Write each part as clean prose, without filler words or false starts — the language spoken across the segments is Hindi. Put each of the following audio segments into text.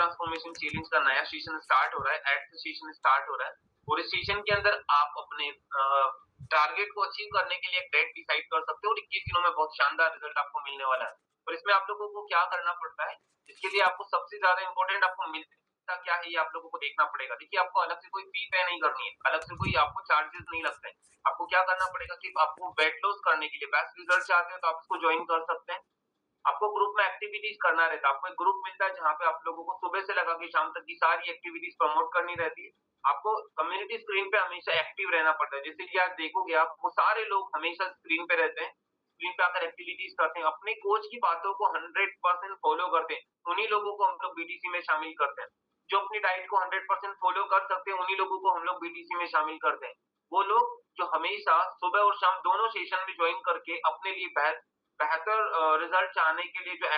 ट्रांसफॉर्मेशन चैलेंज का नया सेशन स्टार्ट हो रहा है, 8th सेशन स्टार्ट हो रहा है और इस सेशन के अंदर आप अपने टारगेट को अचीव करने के लिए एक डेट डिसाइड कर सकते हो और 21 दिनों में बहुत शानदार रिजल्ट आपको मिलने वाला है। और इसमें आप लोगों को क्या करना पड़ता है, इसके लिए आपको सबसे ज्यादा इंपॉर्टेंट आपको मिलता क्या है ये आप लोगों को देखना पड़ेगा। देखिए, आपको अलग से कोई फी पे नहीं करनी है, अलग से कोई आपको चार्जेस नहीं लगते हैं। आपको क्या करना पड़ेगा, सिर्फ आपको वेट लॉस करने के लिए बेस्ट रिजल्ट चाहते हैं तो आप इसको ज्वाइन कर सकते हैं। आपको ग्रुप में एक्टिविटीज करना रहता है, आपको एक ग्रुप मिलता है जहाँ पे आप लोगों को सुबह से लगा के शाम तक की सारी एक्टिविटीज प्रमोट करनी रहती है। आपको कम्युनिटी स्क्रीन पे हमेशा एक्टिव रहना पड़ता है, जैसे कि आज देखोगे आप वो सारे लोग हमेशा स्क्रीन पे रहते हैं, स्क्रीन पे आकर एक्टिविटीज करते हैं, अपने कोच की बातों को 100% फॉलो करते हैं। उन्हीं लोगों को हम लोग बीटीसी में शामिल करते हैं। जो अपनी डाइट को 100% फॉलो कर सकते हैं, उन्हीं लोगों को हम लोग बीटीसी में शामिल करते हैं। वो लोग जो हमेशा सुबह और शाम दोनों सेशन में ज्वाइन करके अपने लिए बेहतर रिजल्ट चाहने के लिए जो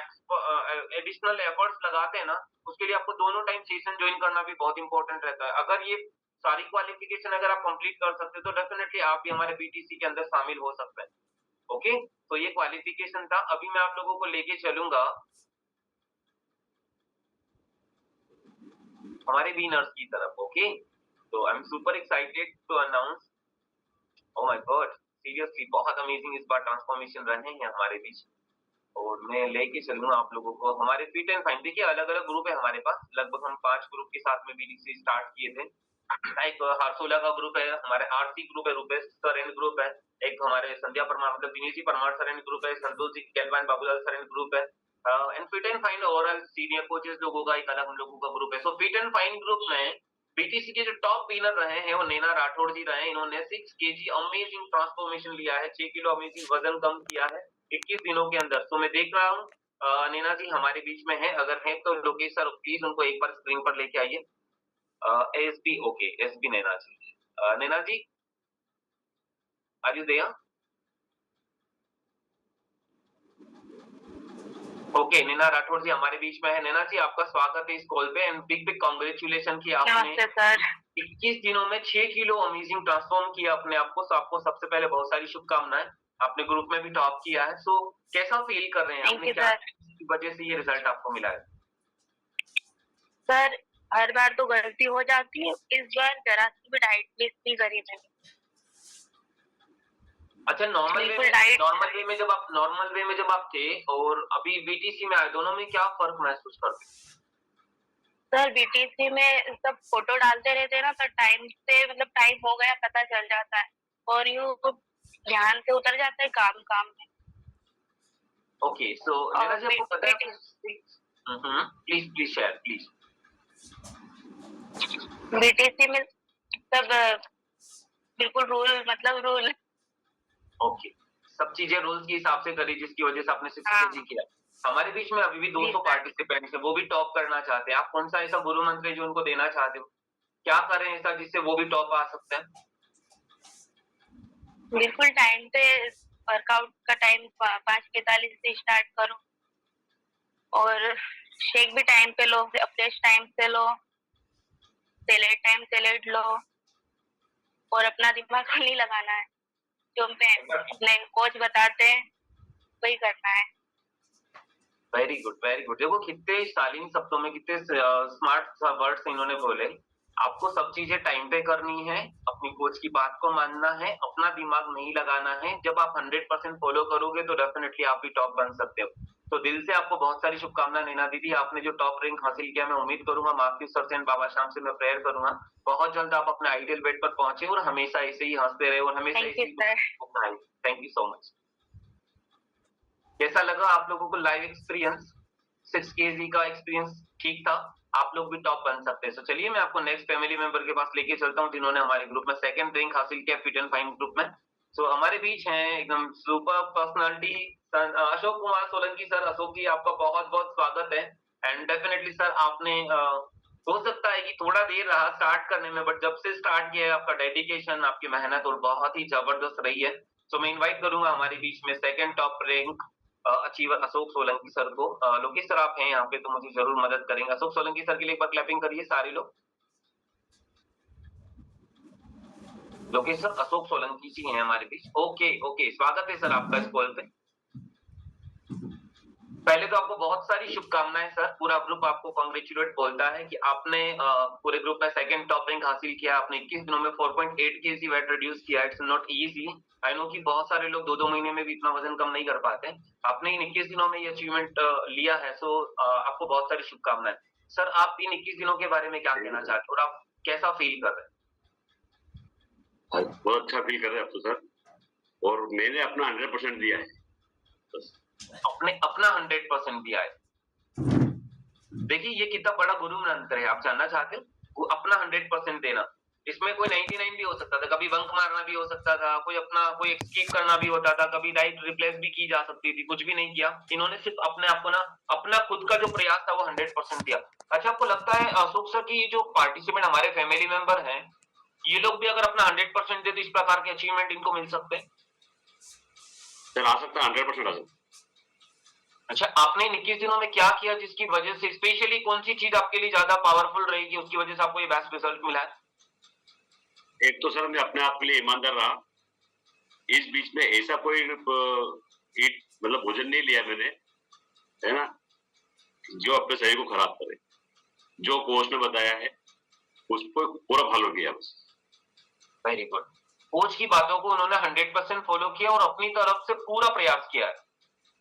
एडिशनल एफर्ट्स लगाते हैं ना, उसके लिए आपको दोनों टाइम सेशन ज्वाइन करना भी बहुत इंपॉर्टेंट रहता है। अगर ये सारी क्वालिफिकेशन अगर आप कंप्लीट कर सकते हैं तो डेफिनेटली आप भी हमारे बीटीसी के अंदर शामिल हो सकते हैं। ओके, तो ये क्वालिफिकेशन था। अभी मैं आप लोगों को लेके चलूंगा हमारे विनर्स की तरफ। ओके, तो I am super excited to announce, oh my god, seriously बहुत अमेजिंग इस बार ट्रांसफॉर्मेशन रहे हैं हमारे बीच और मैं लेके चलूंगा आप लोगों को हमारे फिट एंड फाइन। देखिए, अलग अलग ग्रुप है हमारे पास, लगभग हम 5 ग्रुप के साथ में बीडीसी स्टार्ट किए थे। एक हारसोला का ग्रुप है, हमारे आरसी ग्रुप है, रूपेश सर एंड ग्रुप है, एक हमारे संध्या परमार मतलब Dinesh ji Parmar sir and group है, Santosh ji कैलवान Babulal sir and group है, and fit and fine overall senior coaches लोगों का एक अलग हम लोगों का ग्रुप है। So fit and fine group में बीटीसी के जो टॉप विनर रहे हैं वो नैना राठौड़ जी रहे हैं। इन्होंने 6 केजी अमेजिंग ट्रांसफॉर्मेशन लिया है, 6 किलो अमेजिंग वजन कम किया है 21 दिनों के अंदर। तो मैं देख रहा हूँ नैना जी हमारे बीच में है, अगर है तो लोकेश सर प्लीज उनको एक बार स्क्रीन पर लेके आइए। SB, okay, SB Naina ji, Naina ji are you there? Okay, Naina Rathore ji हमारे बीच में है। नैना जी, आपका स्वागत है इस कॉल पे एंड बिग बिग कांग्रेचुलेशन कि आपने नमस्ते सर। 21 दिनों में 6 किलो अमेजिंग ट्रांसफॉर्म किया अपने आप को। सो आपको सबसे पहले बहुत सारी शुभकामनाएं। आपने ग्रुप में भी टॉप किया है, सो कैसा फील कर रहे हैं? थैंक आपने यू क्या सर। की वजह से ये रिजल्ट आपको मिला है? सर, हर बार तो गलती हो जाती है, इस बार जरा सी भी डाइट मिस नहीं करी मैंने। अच्छा, बिल्कुल डाइट नॉर्मल वे में जब आप थे और अभी बीटीसी में आए, दोनों में क्या फर्क महसूस करते हैं? सर, बीटीसी में सब फोटो डालते रहते हैं ना, तो टाइम से मतलब टाइम हो गया पता चल जाता है और यूँ ध्यान से उतर जाता है काम में। ओके, सो नैना जी आपको पता है please please share please. BTC में सब बिल्कुल रूल। ओके, सब चीजें रूल्स के हिसाब से करी जिसकी वजह से आपने 6 हाँ केजी किया। हमारे बीच में अभी भी जी 200 सर। पार्टिसिपेंट्स हैं, वो भी टॉप करना चाहते हैं। आप कौन सा ऐसा गुरु मंत्र है जो उनको देना चाहते हो? क्या करें ऐसा जिससे वो भी टॉप आ सकते हैं? बिल्कुल टाइम पे वर्कआउट का टाइम 5:45 से स्टार्ट करो और शेक भी टाइम पे लो, फ्रेश टाइम से लो, सैलेड टाइम सैलेड लो और अपना दिमाग नहीं लगाना है, जो अपने कोच बताते हैं वही करना है। Very good, very good. देखो कितने शालीन शब्दों में कितने स्मार्ट वर्ड्स इन्होंने बोले। आपको सब चीजें टाइम पे करनी है, अपनी कोच की बात को मानना है, अपना दिमाग नहीं लगाना है। जब आप 100% फॉलो करोगे तो डेफिनेटली आप भी टॉप बन सकते हो। तो दिल से आपको बहुत सारी शुभकामनाएं नैना दीदी। आपने जो टॉप रैंक हासिल किया, मैं उम्मीद करूंगा माफी सर से बाबा श्याम से मैं प्रेयर करूंगा बहुत जल्द आप अपने आइडियल वेट पर पहुंचे और हमेशा ऐसे ही हंसते रहे और हमेशा थैंक ऐसे you he sir. Thank you so much. कैसा लगा आप लोगों को लाइव एक्सपीरियंस? 6 केजी का एक्सपीरियंस ठीक था? आप लोग भी टॉप बन सकते हैं। तो चलिए मैं आपको नेक्स्ट फैमिली मेंबर के पास लेके चलता हूँ जिन्होंने हमारे ग्रुप में सेकंड रैंक हासिल किया फिट एंड फाइन ग्रुप में। सो हमारे बीच हैं एकदम super personality Ashok Kumar Solanki sir. Ashok ji, आपका बहुत बहुत स्वागत है एंड डेफिनेटली सर आपने हो सकता है कि थोड़ा देर रहा स्टार्ट करने में, बट जब से स्टार्ट किया है आपका डेडिकेशन, आपकी मेहनत और बहुत ही जबरदस्त रही है। तो मैं इनवाइट करूंगा हमारे बीच में second top rank achiever Ashok Solanki sir को। लोकेश सर आप हैं यहाँ पे तो मुझे जरूर मदद करेंगे। अशोक सोलंकी सर के लिए एक बार क्लैपिंग करिए सारे लोग। लोकेश सर, अशोक सोलंकी जी हैं हमारे बीच। ओके ओके, स्वागत है सर आपका इस कॉल पे। पहले तो आपको बहुत सारी शुभकामनाएं सर। पूरा ग्रुप आपको कांग्रेचुलेट बोलता है कि आपने पूरे ग्रुप में सेकंड टॉप रैंक हासिल किया। आपने 21 दिनों में 4.8 केजी वेट रिड्यूस किया। It's not easy. I know कि बहुत सारे लोग 2-2 महीने में भी इतना वजन कम नहीं कर पाते। आपने इन 21 दिनों में ये अचीवमेंट लिया है, सो आपको बहुत सारी शुभकामनाएं। सर, आप इन 21 दिनों के बारे में क्या कहना चाहते हैं और आप कैसा फील कर रहे हैं? बहुत अच्छा फील कर रहे हैं आप तो सर, और मैंने अपना 100% दिया है बस। आपने अपना 100% दिया है। देखिए, ये कितना बड़ा गुरु मंत्र है। आप जानना चाहते हैं? वो अपना 100% देना। इसमें कोई 99 भी हो सकता था, कभी बंक मारना भी हो सकता था, कोई स्किप करना भी होता था, कभी डाइट रिप्लेस भी की जा सकती थी, कुछ भी नहीं किया। इन्होंने सिर्फ अपने आप को ना, अपना खुद का जो प्रयास था वो 100% दिया। अच्छा, आपको लगता है अशोक सर की जो पार्टिसिपेंट हमारे फैमिली मेंबर हैं, ये लोग भी अगर अपना 100% दे तो इस प्रकार के अचीवमेंट इनको मिल सकते हैं? सर आ सकता है, 100% आ सकता है। अच्छा, आपने इन 21 दिनों में क्या किया जिसकी वजह से, स्पेशली कौन सी चीज आपके लिए ज्यादा पावरफुल रहेगी, उसकी वजह से आपको ये बेस्ट रिजल्ट मिला है? एक तो सर मैं अपने आप के लिए ईमानदार रहा। इस बीच में ऐसा कोई मतलब भोजन नहीं लिया मैंने, है ना, जो अपने शरीर को खराब करे। जो कोच ने बताया है उसको पूरा फॉलो किया बस। Very good. कोच की बातों को उन्होंने 100% फॉलो किया और अपनी तरफ से पूरा प्रयास किया है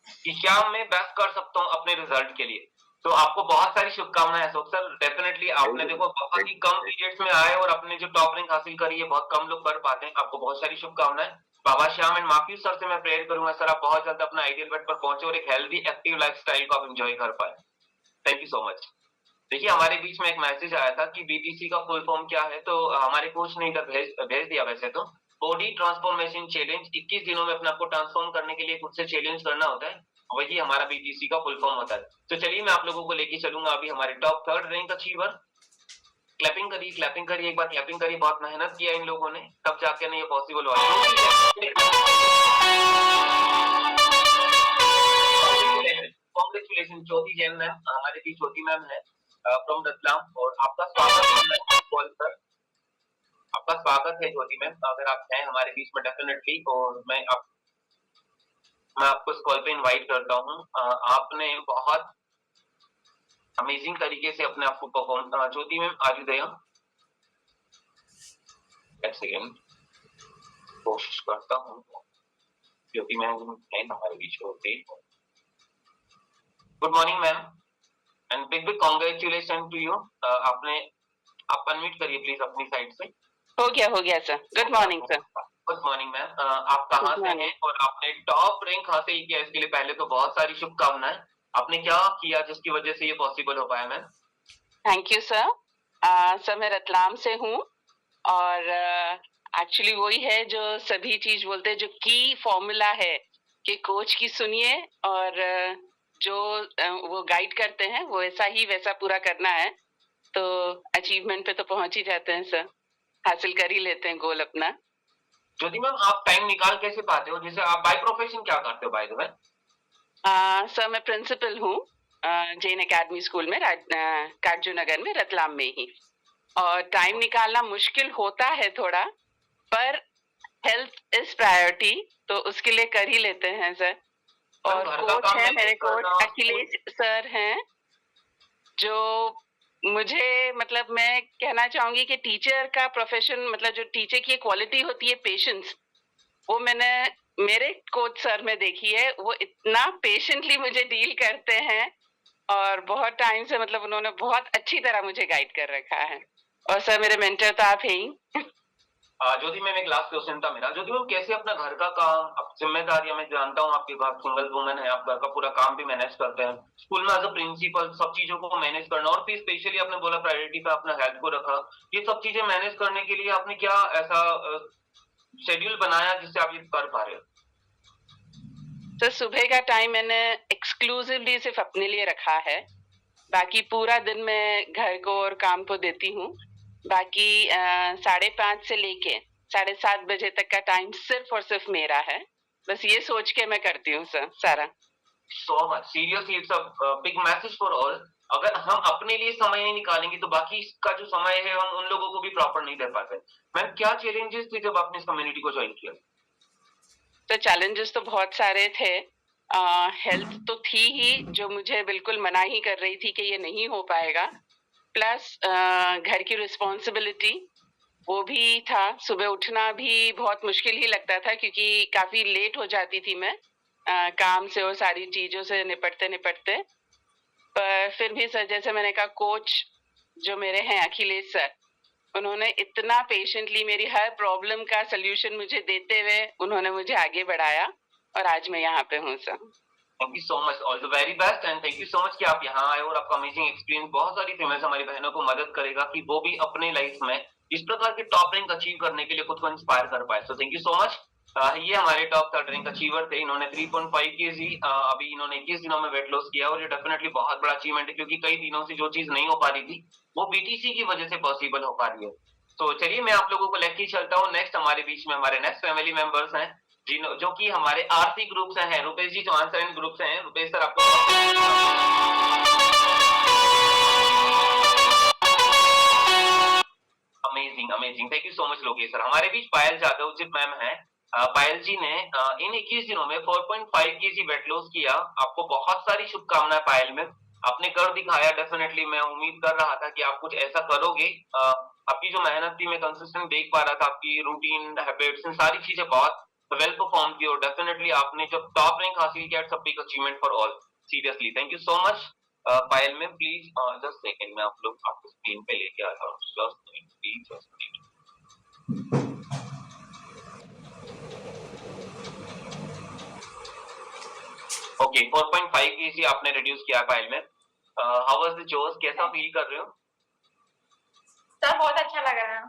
कि क्या मैं बेस्ट कर सकता हूँ अपने रिजल्ट के लिए। तो आपको बहुत सारी शुभकामनाएं अशोक सर। डेफिनेटली आपने देखो बहुत ही कम पीरियड्स में आए और अपने जो टॉप रैंक हासिल करी है, बहुत कम लोग कर पाते हैं। आपको बहुत सारी शुभकामनाएं। बाबा श्याम एंड माफी सर से मैं प्रेयर करूंगा सर, आप बहुत जल्द अपना आइडियल वेट पर पहुंचे और एक हेल्दी एक्टिव लाइफस्टाइल को आप एंजॉय कर पाए। Thank you so much. देखिए, हमारे बीच में एक मैसेज आया था कि बीटीसी का फुल फॉर्म क्या है, तो हमारे कोच ने इधर भेज दिया। वैसे तो बॉडी ट्रांसफॉर्मेशन चैलेंज, 21 दिनों में अपने आप को ट्रांसफॉर्म करने के लिए खुद से चैलेंज करना होता है, वही हमारा बीटीसी का फुल फॉर्म होता है। तो चलिए मैं आप लोगों को लेके चलूंगा अभी हमारे top 3rd rank achiever. Clapping करिए, क्लैपिंग करिए, एक बार क्लैपिंग करिए। बहुत मेहनत किया इन लोगों ने, तब जाके नहीं ये पॉसिबल हुआ। कॉन्ग्रेचुलेशन ज्योति जैन मैम, हमारे बीच ज्योति मैम है फ्रॉम रतलाम, और आपका स्वागत है कॉल पर। आपका स्वागत है ज्योति मैम, अगर आप हैं हमारे बीच में डेफिनेटली, और मैं आपको इस कॉल पे इनवाइट करता हूँ। आपने बहुत अमेजिंग तरीके से अपने आप को perform. Jyoti ma'am are you there? एक सेकेंड, कोशिश करता हूँ ज्योति मैम है हमारे बीच होते। Good morning ma'am and big big congratulation to you. आप अनम्यूट करिए प्लीज अपनी साइड से। हो गया sir. Good morning sir. Good morning ma'am. आप कहाँ से हैं और आपने टॉप रैंक हासिल किया, इसके लिए पहले तो बहुत सारी शुभकामनाएं। आपने क्या किया जिसकी वजह से ये पॉसिबल हो पाया ma'am? Thank you sir. Sir मैं रतलाम से हूँ, और एक्चुअली वही है जो सभी चीज बोलते हैं, जो की फॉर्मूला है कि कोच की सुनिए और जो वो गाइड करते हैं वो वैसा पूरा करना है, तो अचीवमेंट पे तो पहुंच ही जाते हैं सर, हासिल कर ही लेते हैं गोल अपना। ज्योति मैम, आप टाइम निकाल कैसे पाते हो? जैसे आप बाय प्रोफेशन क्या करते हो बाय द वे? सर मैं प्रिंसिपल हूँ जैन एकेडमी स्कूल में, काटजू नगर में, रतलाम में ही। और टाइम निकालना मुश्किल होता है थोड़ा, पर हेल्थ इज प्रायोरिटी, तो उसके लिए कर ही लेते हैं सर। और कोच है मेरे, कोच अखिलेश सर हैं, जो मुझे, मतलब मैं कहना चाहूंगी कि टीचर का प्रोफेशन, मतलब जो टीचर की क्वालिटी होती है पेशेंस, वो मैंने मेरे कोच सर में देखी है। वो इतना पेशेंटली मुझे डील करते हैं और बहुत टाइम से, मतलब उन्होंने बहुत अच्छी तरह मुझे गाइड कर रखा है। और सर मेरे मेंटर तो आप ही। ज्योति मैम, एक लास्ट क्वेश्चन था मेरा। ज्योति मैम, कैसे अपना घर का काम, अब जिम्मेदारियां, मैं जानता हूँ आपके घर सिंगल वुमेन है, आप घर का पूरा काम भी मैनेज करते हैं, स्कूल में एज अ प्रिंसिपल सब चीजों को मैनेज करना, और फिर स्पेशली आपने बोला प्रायोरिटी पे अपना हेल्थ को रखा, ये सब चीजें मैनेज करने के लिए आपने क्या ऐसा शेड्यूल बनाया जिससे आप ये कर पा रहे हो? तो सुबह का टाइम मैंने एक्सक्लूसिवली सिर्फ अपने लिए रखा है, बाकी पूरा दिन मैं घर को और काम को देती हूँ। बाकी 5:30 से लेके 7:30 बजे तक का टाइम सिर्फ और सिर्फ मेरा है, बस ये सोच के मैं करती हूँ सर सारा। So much seriously, it's a big message for all. अगर हम अपने लिए समय नहीं निकालेंगे तो बाकी का जो समय है हम उन लोगों को भी प्रॉपर नहीं दे पाते। मैम, क्या चैलेंजेस थे जब आपने इस कम्युनिटी को ज्वाइन किया? तो चैलेंजेस तो बहुत सारे थे, हेल्थ तो थी ही जो मुझे बिल्कुल मना ही कर रही थी कि ये नहीं हो पाएगा, प्लस घर की रिस्पॉन्सिबिलिटी वो भी था। सुबह उठना भी बहुत मुश्किल ही लगता था क्योंकि काफी लेट हो जाती थी मैं काम से और सारी चीजों से निपटते निपटते। पर फिर भी सर, जैसे मैंने कहा, कोच जो मेरे हैं अखिलेश सर, उन्होंने इतना पेशेंटली मेरी हर प्रॉब्लम का सल्यूशन मुझे देते हुए उन्होंने मुझे आगे बढ़ाया और आज मैं यहाँ पे हूँ sir. Thank you so much, all the very best and thank you so much कि आप यहाँ आए और आपका अमेजिंग एक्सपीरियंस बहुत सारी फीमेल्स हमारी बहनों को मदद करेगा कि वो भी अपने लाइफ में इस प्रकार के टॉप रैंक अचीव करने के लिए खुद को इंस्पायर कर पाए। So thank you so much. ये हमारे टॉप थर्ड रैंक अचीवर थे। इन्होंने 3.5 केजी अभी इन्होंने 21 दिनों में वेट लॉस किया और ये डेफिनेटली बहुत बड़ा अचीवमेंट है क्योंकि कई दिनों से जो चीज नहीं हो पा रही थी वो बीटीसी की वजह से पॉसिबल हो पा रही है। तो चलिए मैं आप लोगों को लेके चलता हूँ। नेक्स्ट हमारे बीच में हमारे नेक्स्ट फैमिली मेंबर्स हैं जो कि हमारे आरती ग्रुप से हैं। रुपेश जी चौहान सर ग्रुप से हैं। रुपेश सर आपको amazing amazing, thank you so much Lokesh sir. हमारे बीच पायल जादव जी मैम है। पायल जी ने इन 21 दिनों में 4.5 केजी वेट लॉस किया। आपको बहुत सारी शुभकामनाएं पायल में, आपने कर दिखाया। डेफिनेटली मैं उम्मीद कर रहा था कि आप कुछ ऐसा करोगे। आपकी जो मेहनत थी मैं कंसिस्टेंट देख पा रहा था, आपकी रूटीन हैबिट्स सारी चीजें बहुत वेल परफॉर्म की और डेफिनेटली आपने जब टॉप रैंक हासिल किया, it's a big achievement for all. Seriously thank you so much. Payal में प्लीज जस्ट सेकंड में आप लोग आपको स्क्रीन पे लेके आता हूँ। Just please just okay 4.5 KG आपने रिड्यूस किया पायल में। हाउ वाज द जोश, कैसा फील कर रहे हो? सर बहुत अच्छा लग रहा है।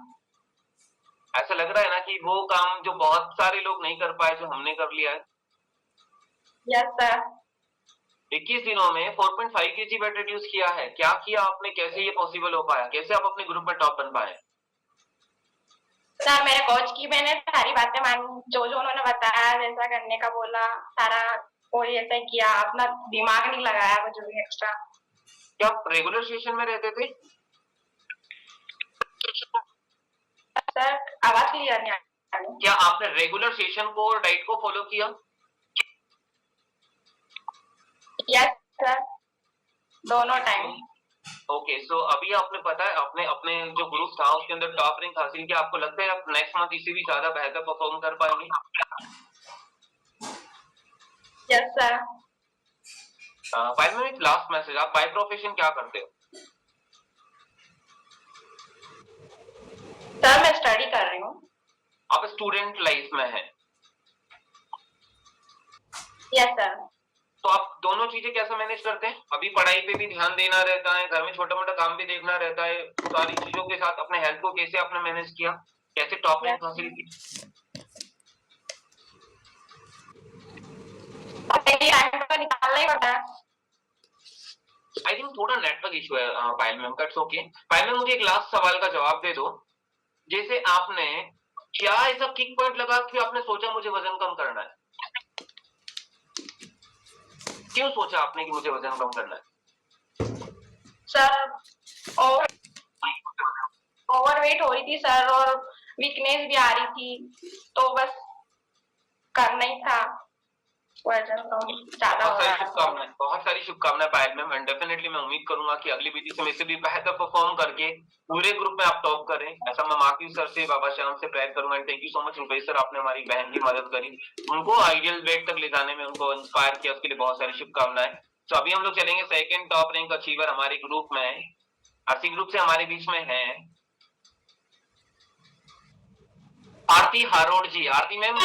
ऐसा लग रहा है ना कि वो काम जो बहुत सारे लोग नहीं कर पाए जो हमने कर लिया है। Yes sir. 21 दिनों में 4.5 केजी वेट रिड्यूस किया है। क्या किया आपने, कैसे ये पॉसिबल हो पाया, कैसे आप अपने ग्रुप में टॉप बन पाए? सर मेरे कोच की मैंने सारी बातें मान, जो जो उन्होंने बताया वैसा करने का बोला, सारा कोई ऐसा किया, अपना दिमाग नहीं लगाया कुछ भी एक्स्ट्रा। क्या आप रेगुलर सेशन में रहते थे? सर आवाज क्लियर नहीं आ रही। क्या आपने रेगुलर सेशन को और डाइट को फॉलो किया? यस सर, दोनों टाइम। ओके सो अभी आपने पता है आपने अपने जो ग्रुप था उसके अंदर टॉप रैंक हासिल किया। आपको लगता है आप नेक्स्ट मंथ इससे भी ज्यादा बेहतर परफॉर्म कर पाएंगे? Yes sir. By the way last message, आप बाय प्रोफेशन क्या करते हो? सर मैं स्टडी कर रही हूँ। आप स्टूडेंट लाइफ में हैं? Yes sir. तो आप दोनों चीजें कैसे मैनेज करते हैं? अभी पढ़ाई पे भी ध्यान देना रहता है, घर में छोटा मोटा काम भी देखना रहता है, सारी चीजों के साथ अपने हेल्थ को कैसे आपने मैनेज किया, कैसे टॉप रैंक हासिल की? निकालना ही पड़ता है। आई थिंक थोड़ा नेटवर्क इशू है पायल मैम, कट्स ओके। पायल मैम मुझे एक लास्ट सवाल का जवाब दे दो। जैसे आपने क्या ऐसा किक पॉइंट लगा कि आपने सोचा मुझे वजन कम करना है? क्यों सोचा आपने कि मुझे वजन कम करना है? सर ओवरवेट हो रही थी सर और वीकनेस भी आ रही थी, तो बस करना ही था। वजन कम ज्यादा हो रहा है। बहुत सारी शुभकामनाएं पायल मैम एंड डेफिनेटली मैं उम्मीद करूंगा कि अगली बीटी में से भी बेहतर परफॉर्म करके पूरे ग्रुप में आप टॉप करें। ऐसा मैं मार्की सर से, बाबा श्याम से प्रेयर करूंगा। And thank you so much Rupesh sir, आपने हमारी बहन की मदद करी, उनको आइडियल वेट तक ले जाने में उनको इंस्पायर किया, उसके लिए बहुत सारी शुभकामनाएं। तो अभी हम लोग चलेंगे सेकंड टॉप रैंक अचीवर हमारे ग्रुप में, आरती ग्रुप से हमारे बीच में है आरती हारोड़ जी। आरती मैम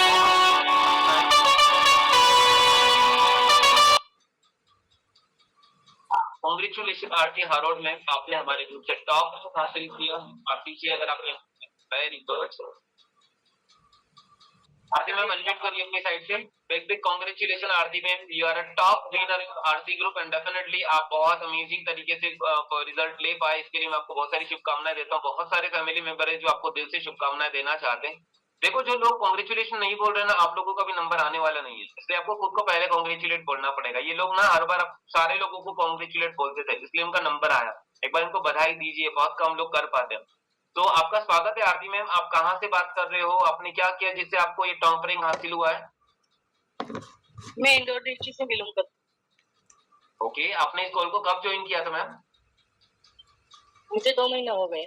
कांग्रेचुलेशन आरती हारोड़ में, आपने हमारे ग्रुप से टॉप हासिल किया। आरती जी अगर आपने very good. Aarti ma'am unmute करिए अपनी साइड से। Big big congratulation Aarti ma'am, you are a top winner in Aarti group and definitely आप बहुत अमेजिंग तरीके से रिजल्ट ले पाए। इसके लिए मैं आपको बहुत सारी शुभकामनाएं देता हूँ। बहुत सारे फैमिली मेंबर है जो आपको दिल से शुभकामनाएं देना चाहते हैं। देखो जो लोग कांग्रेचुलेशन नहीं बोल रहे ना, आप लोगों का भी नंबर आने वाला नहीं है, इसलिए आपको खुद को पहले कांग्रेचुलेट बोलना पड़ेगा। ये लोग ना हर बार सारे लोगों को कांग्रेचुलेट बोलते थे, इसलिए उनका नंबर आया। एक बार इनको बधाई दीजिए, बहुत कम लोग कर पाते हैं। तो आपका स्वागत है आरती मैम, आप कहाँ से बात कर रहे हो, आपने क्या किया जिससे आपको ये टॉप रैंक हासिल हुआ है? मैं इंडोर डिस्ट्रिक्ट से बिलोंग करती ओके, आपने इस कॉल को कब ज्वाइन किया था मैम? हूँ। मुझे 2 महीने हो गए।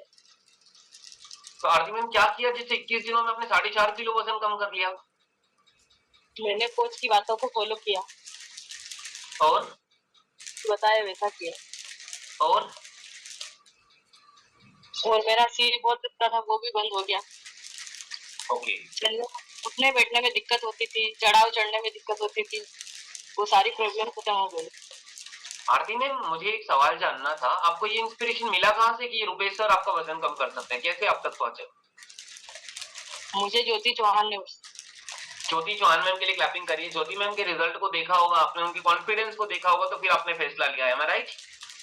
तो आरती मैम क्या किया जिससे 21 दिनों में आपने 4.5 किलो वजन कम कर लिया? मैंने कोच की बातों को फॉलो किया, और बताया वैसा किया, और और मेरा सिर बहुत दुखता था, वो भी बंद हो गया। ओके, चलने उठने बैठने में दिक्कत होती थी, चढ़ाव चढ़ने में दिक्कत होती थी, वो सारी प्रॉब्लम खत्म हो गई। आरती मैम मुझे एक सवाल जानना था, आपको ये इंस्पिरेशन मिला कहाँ से कि रुपेश सर आपका वजन कम कर सकते हैं? कैसे आप तक पहुंचे? मुझे ज्योति चौहान ने ज्योति चौहान मैम के लिए क्लैपिंग करिए। ज्योति मैम के रिजल्ट को देखा होगा आपने, उनकी कॉन्फिडेंस को देखा होगा, तो फिर आपने फैसला लिया है, राइट?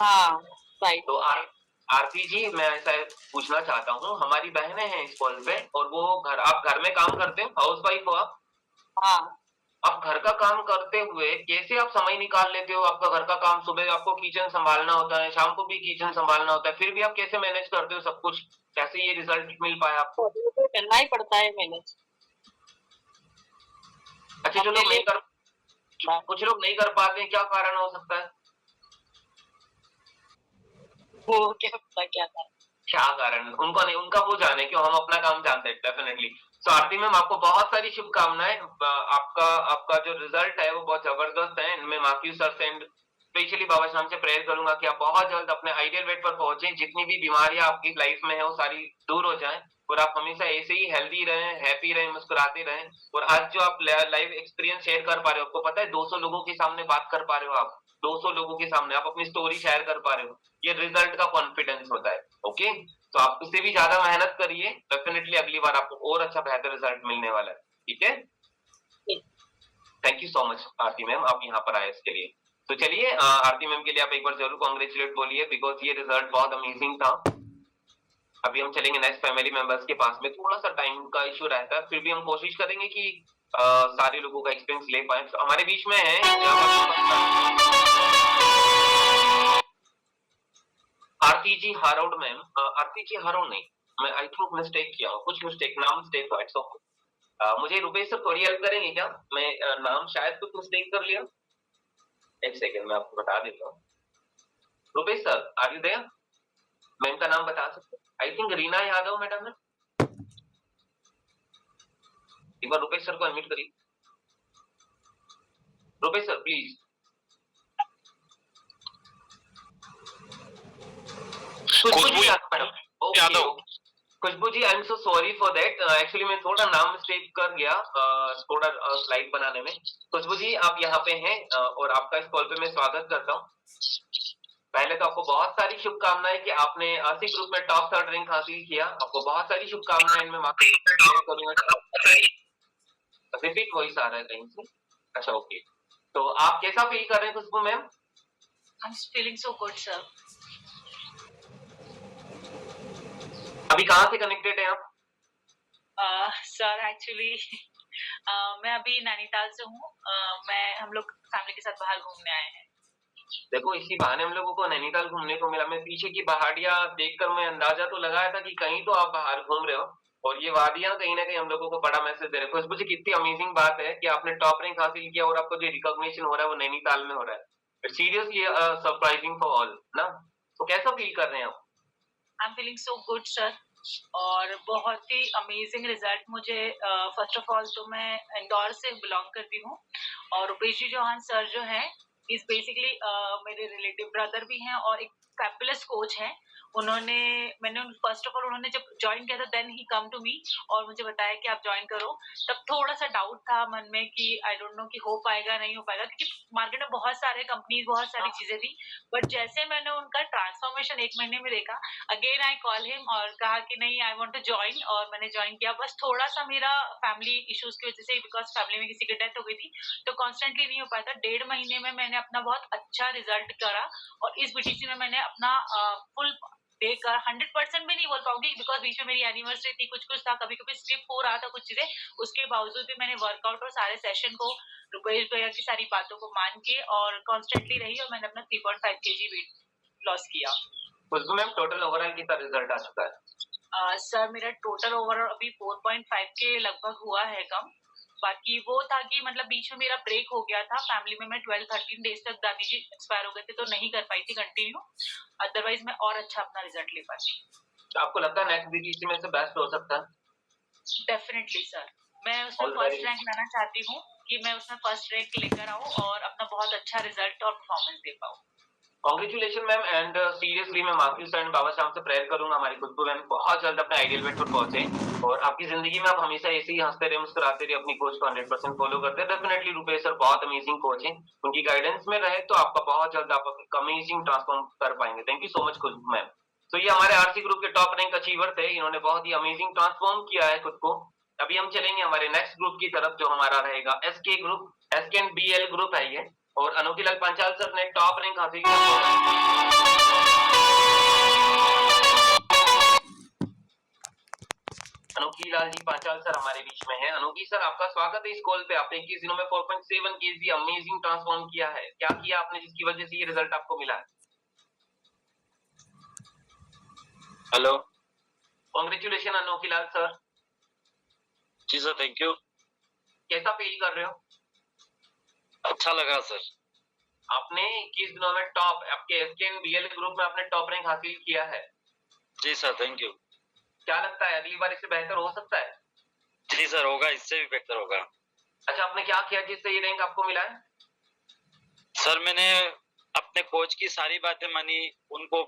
हाँ राइट। तो आरती जी मैं ऐसा पूछना चाहता हूँ, हमारी बहनें हैं इस कॉल पे और वो आप घर में काम करते हो, हाउस वाइफ हो आप? हाँ, आप घर का काम करते हुए कैसे आप समय निकाल लेते हो? आपका घर का काम, सुबह आपको किचन संभालना होता है, शाम को भी किचन संभालना होता है, फिर भी आप कैसे मैनेज करते हो सब कुछ? कैसे ये रिजल्ट मिल पाया आपको? तो करना ही पड़ता है मैनेज। अच्छा, जो लोग नहीं कर कुछ लोग नहीं कर पाते हैं, क्या कारण हो सकता है? वो क्या पता क्या था। क्या कारण उनको नहीं, उनका वो जाने, क्यों, हम अपना काम जानते हैं डेफिनेटली। तो आरती मैम आपको बहुत सारी शुभकामनाएं। आपका आपका जो रिजल्ट है वो बहुत जबरदस्त है। इनमें मार्क्यू सर से एंड स्पेशली बाबा शाम से प्रेयर करूंगा कि आप बहुत जल्द अपने आइडियल वेट पर पहुंचे, जितनी भी बीमारियां आपकी लाइफ में है वो सारी दूर हो जाएं और आप हमेशा ऐसे ही हेल्दी रहें, हैप्पी रहें, मुस्कुराते रहें। और आज जो आप लाइव एक्सपीरियंस शेयर कर पा रहे हो, आपको पता है 200 लोगों के सामने बात कर पा रहे हो आप, 200 लोगों के सामने आप अपनी स्टोरी शेयर कर पा रहे हो, ये रिजल्ट का कॉन्फिडेंस होता है। ओके, तो आप उससे भी ज्यादा मेहनत करिए, डेफिनेटली अगली बार आपको और अच्छा बेहतर रिजल्ट मिलने वाला है। ठीक है, thank you so much Aarti ma'am, आप यहाँ पर आए इसके लिए। तो चलिए आरती मैम के लिए आप एक बार जरूर कॉन्ग्रेचुलेट बोलिए, बिकॉज ये रिजल्ट बहुत अमेजिंग था। अभी हम चलेंगे नेक्स्ट फैमिली मेंबर्स के पास में, थोड़ा सा टाइम का इशू रहता है, फिर भी हम कोशिश करेंगे कि सारे लोगों का एक्सपीरियंस ले पाए। तो हमारे बीच में है आरती जी हारोड मैम। आरती जी हारोड नहीं, मैं आई थिंक मिस्टेक किया हूँ, कुछ मिस्टेक, नाम मिस्टेक हुआ, इट्स ओके। मुझे रुपेश सर थोड़ी हेल्प करेंगे क्या? मैं नाम शायद कुछ मिस्टेक कर लिया, एक सेकंड मैं आपको बता देता हूँ। Rupesh sir are you there? Ma'am का नाम बता सकते? I think Reena Yadav madam है। एक बार रुपेश सर को अनम्यूट करिए। Rupesh sir please. Khushboo Yadav madam, okay. Khushboo ji I am so sorry for that, actually मैं थोड़ा नाम मिस्टेक कर गया थोड़ा स्लाइड बनाने में। खुशबू जी आप यहाँ पे हैं और आपका इस कॉल पे मैं स्वागत करता हूँ। पहले तो आपको बहुत सारी शुभकामनाएं कि आपने आसिक ग्रुप में टॉप 3rd रैंक हासिल किया, आपको बहुत सारी शुभकामनाएं। मैं रिपीट वॉइस आ रहा है कहीं से, अच्छा ओके। तो आप कैसा फील कर रहे हैं खुशबू ma'am? I'm feeling so good, sir. अभी कहाँ से कनेक्टेड है आप? सर एक्चुअली मैं अभी नैनीताल से हूँ। हम लोग फैमिली के साथ बाहर घूमने आए हैं। देखो इसी बहाने हम लोगों को नैनीताल घूमने को मिला। मैं पीछे की पहाड़ियां देखकर मैं अंदाजा तो लगाया था कि कहीं तो आप बाहर घूम रहे हो, और ये वादियां कहीं ना कहीं हम लोगों को बड़ा मैसेज दे रहे हैं। खुशबू जी कितनी अमेजिंग बात है कि आपने टॉप रैंक हासिल किया और आपको जो रिकॉग्निशन हो रहा है वो नैनीताल में हो रहा है। सीरियसली सरप्राइजिंग फॉर ऑल ना। तो कैसा फील कर रहे हैं आप? I am feeling so good sir, और बहुत ही अमेजिंग रिजल्ट मुझे। फर्स्ट ऑफ ऑल तो मैं इंदौर से बिलोंग करती हूँ, और रुपेश जी चौहान सर जो है इज बेसिकली मेरे रिलेटिव ब्रदर भी हैं और एक फैबुलस कोच है। मैंने फर्स्ट ऑफ ऑल उन्होंने जब ज्वाइन किया था then he come to me और मुझे बताया कि आप ज्वाइन करो। तब थोड़ा सा डाउट था मन में कि आई डोंट नो कि हो पाएगा नहीं हो पाएगा, क्योंकि मार्केट में बहुत सारे कंपनीज बहुत सारी चीजें थी। बट जैसे मैंने उनका ट्रांसफॉर्मेशन 1 महीने में देखा, अगेन आई कॉल हिम और कहा कि नहीं आई वांट टू ज्वाइन, और मैंने ज्वाइन किया। बस थोड़ा सा मेरा फैमिली इश्यूज की वजह से, बिकॉज फैमिली में किसी की डेथ हो गई थी तो कॉन्स्टेंटली नहीं हो पाया था। 1.5 महीने में मैंने अपना बहुत अच्छा रिजल्ट करा, और इस बीटीसी में मैंने अपना फुल देकर 100% भी नहीं बोल पाऊंगी, बिकॉज बीच में मेरी एनिवर्सरी थी, कुछ कुछ था, कभी कभी स्किप हो रहा था कुछ चीजें। उसके बावजूद भी मैंने वर्कआउट और सारे सेशन को रुपेश भैया की सारी बातों को मान के और कॉन्स्टेंटली रही, और मैंने अपना 3.5 kg वेट लॉस किया। खुशबू मैम टोटल ओवरऑल कितना रिजल्ट आ चुका है? सर मेरा टोटल ओवरऑल अभी 4.5 के लगभग हुआ है कम, बाकी वो था कि मतलब बीच में मेरा ब्रेक हो गया था फैमिली में, मैं 12-13 डेज तक दादी जी एक्सपायर हो गए थे तो नहीं कर पाई थी कंटिन्यू, अदरवाइज मैं और अच्छा अपना रिजल्ट ले पाती। आपको लगता है नेक्स्ट बीटीसी में से बेस्ट हो सकता है? डेफिनेटली सर, मैं उसमें All फर्स्ट right. रैंक लाना चाहती हूँ कि मैं उसमें फर्स्ट रैंक लेकर आऊँ और अपना बहुत अच्छा रिजल्ट और परफॉर्मेंस दे पाऊँ। कॉन्ग्रेचुलेशन मैम, एंड सीरियसली मैं मार्क्स एंड बाबा साहब से प्रेयर करूंगा हमारी खुशबू मैम बहुत जल्द अपने आइडियल वेट पर पहुंचे, और आपकी जिंदगी में आप हमेशा ऐसे ही हंसते रहे, मुस्कुराते रहे, अपनी कोच को 100% फॉलो करते हैं। डेफिनेटली रुपेश सर बहुत अमेजिंग कोच हैं, उनकी गाइडेंस में रहे तो आपका बहुत जल्द आप अमेजिंग ट्रांसफॉर्म कर पाएंगे। Thank you so much Khushboo ma'am. तो ये हमारे आरसी ग्रुप के टॉप रैंक अचीवर थे, इन्होंने बहुत ही अमेजिंग ट्रांसफॉर्म किया है खुद को। अभी हम चलेंगे हमारे नेक्स्ट ग्रुप की तरफ जो हमारा रहेगा SK group, SK and BL group है ये, और अनोखी लाल पांचाल सर ने टॉप रैंक हासिल किया। अनोखी लाल जी पांचाल सर हमारे बीच में है। अनोखी सर आपका स्वागत है इस कॉल पे। आपने 21 दिनों में 4.7 केजी अमेजिंग ट्रांसफॉर्म किया है, क्या किया आपने जिसकी वजह से ये रिजल्ट आपको मिला है? Hello. Congratulation Anokhi Lal sir. जी सर, थैंक यू। कैसा फील कर रहे हो? अच्छा लगा सर। आपने 21 दिनों में टॉप, आपके एसके एंड बीएल ग्रुप में आपने टॉप रैंक हासिल किया है। जी सर, थैंक यू। क्या लगता है अगली बार इससे बेहतर हो सकता है? जी सर, होगा, इससे भी बेहतर होगा। अच्छा, आपने क्या किया जिससे ये रैंक आपको मिला है? सर मैंने अपने कोच की सारी बातें मानी, उनको